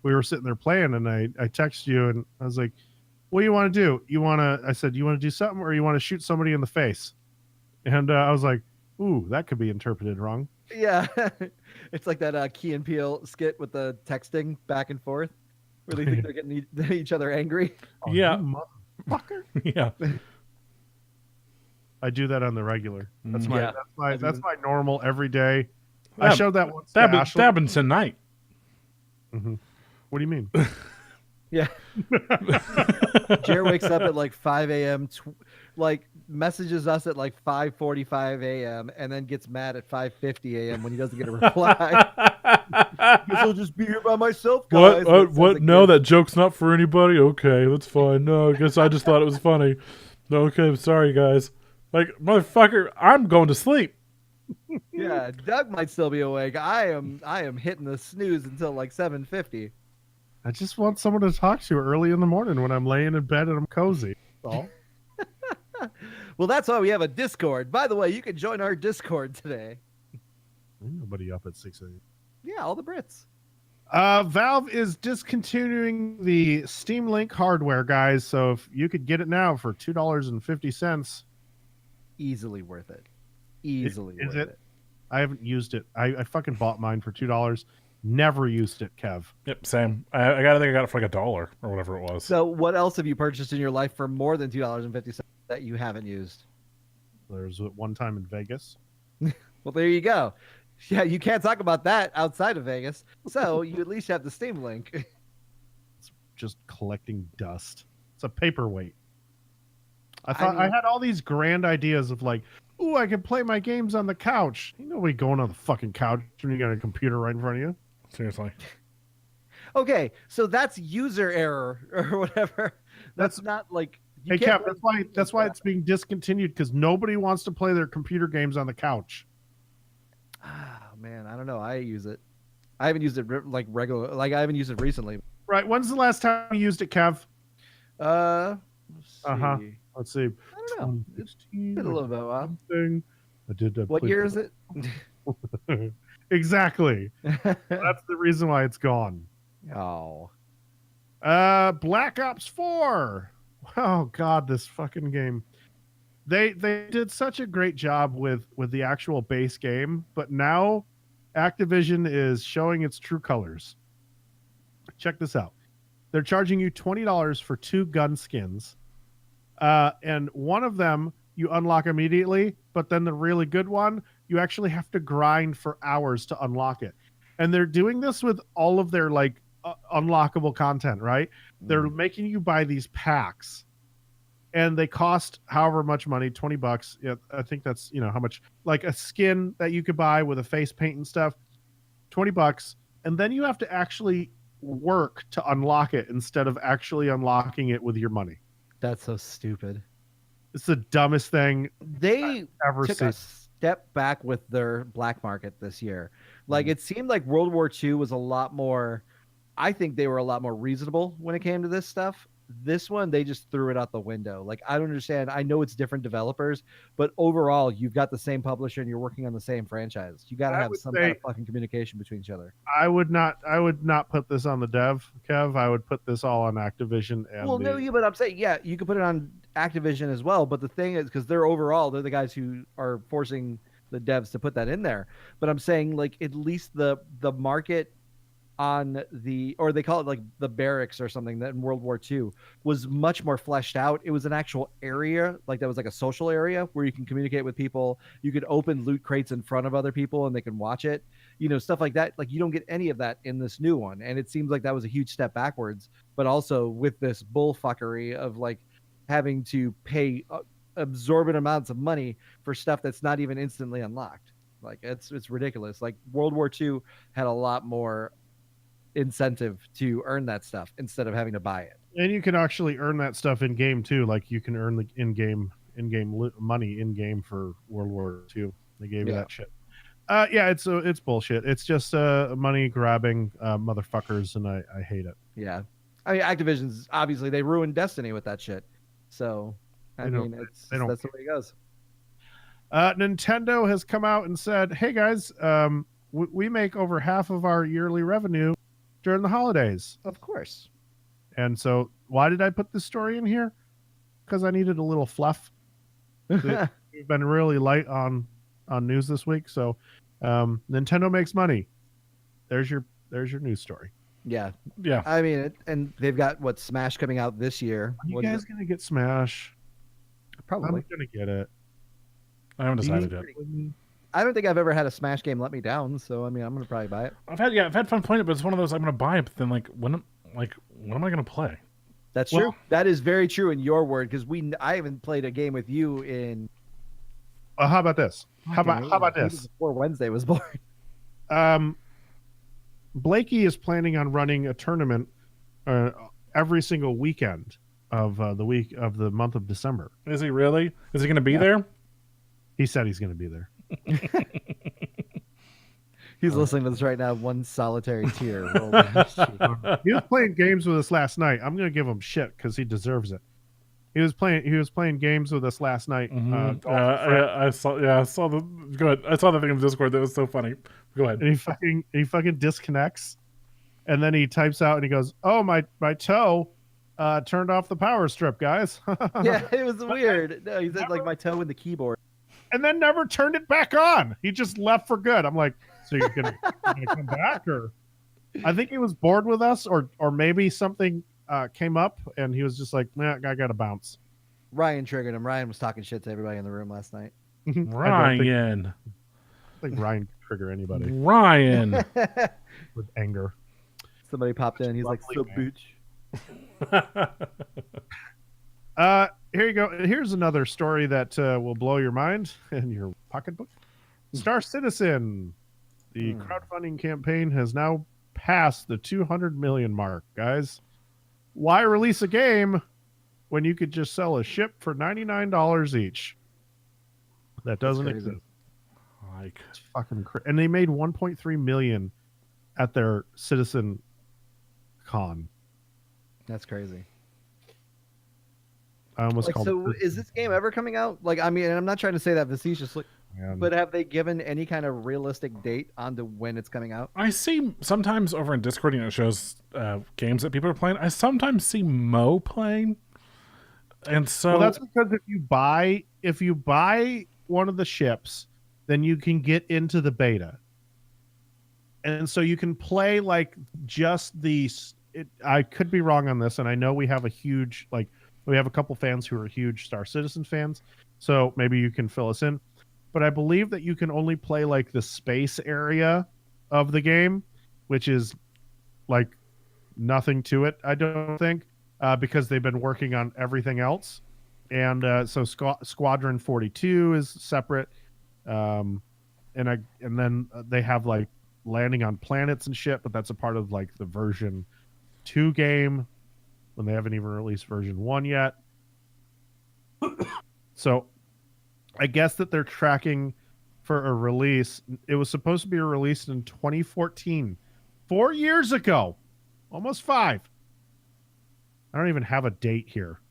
we were sitting there playing, and I texted you and I was like, "What do you want to do? I said, you want to do something, or you want to shoot somebody in the face?" And I was like, "Ooh, that could be interpreted wrong." yeah. It's like that Key and Peele skit with the texting back and forth, where they think they're getting each other angry. Oh, Yeah. you motherfucker! Yeah. I do that on the regular. That's Mm. that's my normal every day. I That- showed that once. to That Ashley. happened tonight. Mhm. What do you mean? Yeah. Jer wakes up at like 5 a.m. like messages us at like 5:45 a.m. and then gets mad at 5:50 a.m. when he doesn't get a reply. Guess I'll just be here by myself, guys. What? No, that joke's not for anybody? Okay, that's fine. No, I guess I just thought it was funny. No, okay, sorry, guys. Like, motherfucker, I'm going to sleep. Yeah, Doug might still be awake. I am hitting the snooze until like 7:50. I just want someone to talk to early in the morning when I'm laying in bed and I'm cozy. That's all. Well, that's why we have a Discord. By the way, you can join our Discord today. Ain't nobody up at 6 a.m. Yeah, all the Brits. Valve is discontinuing the Steam Link hardware, guys. So if you could get it now for $2.50, Easily worth it. Easily Is worth it? I haven't used it. I fucking bought mine for $2. Never used it, Kev. Yep, same. I think I got it for like $1 or whatever it was. So, what else have you purchased in your life for more than $2.50 that you haven't used? There's one time in Vegas. Well, there you go. Yeah, you can't talk about that outside of Vegas. So you at least have the Steam Link. It's just collecting dust. It's a paperweight. I had all these grand ideas of like, ooh, I can play my games on the couch. Ain't nobody going on the fucking couch when you got a computer right in front of you. Seriously. Okay, so that's user error or whatever. That's not like. Hey, Kev, that's why it's being discontinued, because nobody wants to play their computer games on the couch. Ah, man, I don't know. I use it. I haven't used it like regular. Like I haven't used it recently. Right. When's the last time you used it, Kev? Let's see. Uh-huh. Let's see. I don't know. It's 2016, been a little bit of a while. something. I did. What year is it? Exactly. That's the reason why it's gone. Oh. Black Ops 4. Oh God, this fucking game. They did such a great job with the actual base game, but now Activision is showing its true colors. Check this out. They're charging you $20 for 2 gun skins. And one of them you unlock immediately, but then the really good one, you actually have to grind for hours to unlock it. And they're doing this with all of their like unlockable content, right? They're making you buy these packs, and they cost however much money, $20. Yeah, I think that's, how much, like a skin that you could buy with a face paint and stuff, $20. And then you have to actually work to unlock it instead of actually unlocking it with your money. That's so stupid. It's the dumbest thing They I've ever took seen. a step back with their black market this year. Like it seemed like World War II was a lot more. I think they were a lot more reasonable when it came to this stuff. This one, they just threw it out the window. Like, I don't understand. I know it's different developers, but overall, you've got the same publisher and you're working on the same franchise. You got to have some kind of fucking communication between each other. I would not put this on the dev, Kev. I would put this all on Activision. And but I'm saying, yeah, you could put it on Activision as well. But the thing is, because they're the guys who are forcing the devs to put that in there. But I'm saying, like, at least the market on or they call it like the barracks or something, that in World War II was much more fleshed out. It was an actual area, like that was like a social area where you can communicate with people. You could open loot crates in front of other people and they can watch it, stuff like that. Like, you don't get any of that in this new one. And it seems like that was a huge step backwards, but also with this bullfuckery of like having to pay absorbent amounts of money for stuff that's not even instantly unlocked. Like, it's ridiculous. Like, World War II had a lot more incentive to earn that stuff instead of having to buy it. And you can actually earn that stuff in game too. Like, you can earn the in-game money in game for World War II. They gave you that shit. It's bullshit. It's just money grabbing motherfuckers, and I hate it. Yeah, I mean, Activision's obviously, they ruined Destiny with that shit. So that's the way it goes. Nintendo has come out and said, "Hey guys, we make over half of our yearly revenue during the holidays." Of course. And so, why did I put this story in here? Because I needed a little fluff. We've been really light on news this week, so Nintendo makes money. There's your news story. Yeah. Yeah. I mean, and they've got Smash coming out this year. Are you guys gonna get Smash? Probably. I'm gonna get it. I haven't decided yet. I don't think I've ever had a Smash game let me down, so I mean, I'm gonna probably buy it. I've had fun playing it, but it's one of those I'm gonna buy it, but then when am I gonna play? That's Well- true. That is very true in your word because I haven't played a game with you in. How about this? How about Even this? before Wednesday was born. Blakey is planning on running a tournament every single weekend of the month of December. Is he really? Is he going to be Yeah. there? He said he's going to be there. He's listening to this right now. One solitary tear rolled down his cheek. He was playing games with us last night. I'm going to give him shit because he deserves it. He was playing games with us last night. Mhm. I saw. Yeah, I saw the. Go ahead. I saw the thing in Discord. That was so funny. Go ahead. And he fucking disconnects, and then he types out and he goes, "Oh, my toe turned off the power strip, guys." Yeah, it was weird. No, he said like my toe in the keyboard. And then never turned it back on. He just left for good. I'm like, so you're gonna come back, or I think he was bored with us, or maybe something came up, and he was just like, "Nah, I gotta bounce." Ryan triggered him. Ryan was talking shit to everybody in the room last night. I don't Ryan. think Ryan can trigger anybody Ryan. with anger. Somebody popped in. He's like, "So Lovely, bitch." Here you go. Here's another story that will blow your mind in your pocketbook. Star Citizen, the crowdfunding campaign has now passed the 200 million mark, guys. Why release a game when you could just sell a ship for $99 each? That doesn't crazy. exist. Like, It's fucking and they made 1.3 million at their Citizen Con. That's crazy. I almost Like, called so it. is this game ever coming out? Like, I mean, and I'm not trying to say that facetiously, Man. but have they given any kind of realistic date on to when it's coming out? I see sometimes over in Discord, it shows games that people are playing. I sometimes see Mo playing, and so Well, that's because if you buy one of the ships, then you can get into the beta, and so you can play like just these. I could be wrong on this, and I know we have a couple fans who are huge Star Citizen fans, so maybe you can fill us in. But I believe that you can only play like the space area of the game, which is like nothing to it, I don't think, because they've been working on everything else. And so Squadron 42 is separate, and then they have like landing on planets and shit, but that's a part of like the version 2 game when they haven't even released version 1 yet. So I guess that they're tracking for a release. It was supposed to be released in 2014, 4 years ago, almost 5. I don't even have a date here.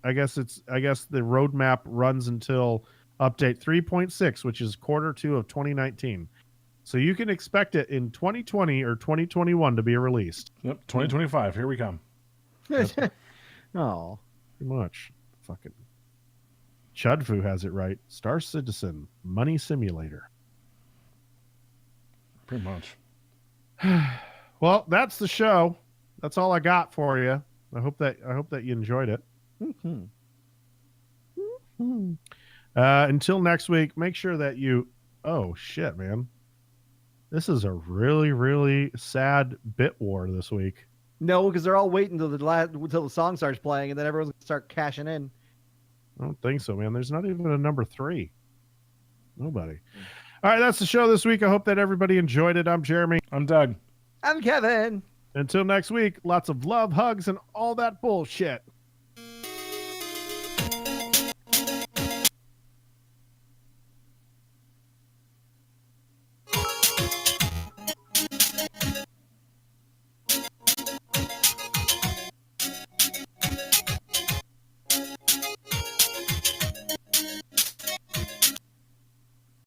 I guess the roadmap runs until update 3.6, which is quarter 2 of 2019. So you can expect it in 2020 or 2021 to be released. Yep, 2025. Here we come. Oh, Pretty much. Fucking Chudfu has it right. Star Citizen Money Simulator. Pretty much. Well, that's the show. That's all I got for you. I hope that you enjoyed it. Until next week, make sure that you. Oh shit, man! This is a really, really sad bit war this week. no, because they're all waiting until the song starts playing, and then everyone's gonna start cashing in. I don't think so, man. There's not even a number 3. Nobody. All right, that's the show this week. I hope that everybody enjoyed it. I'm Jeremy. I'm Doug. I'm Kevin. Until next week, lots of love, hugs, and all that bullshit.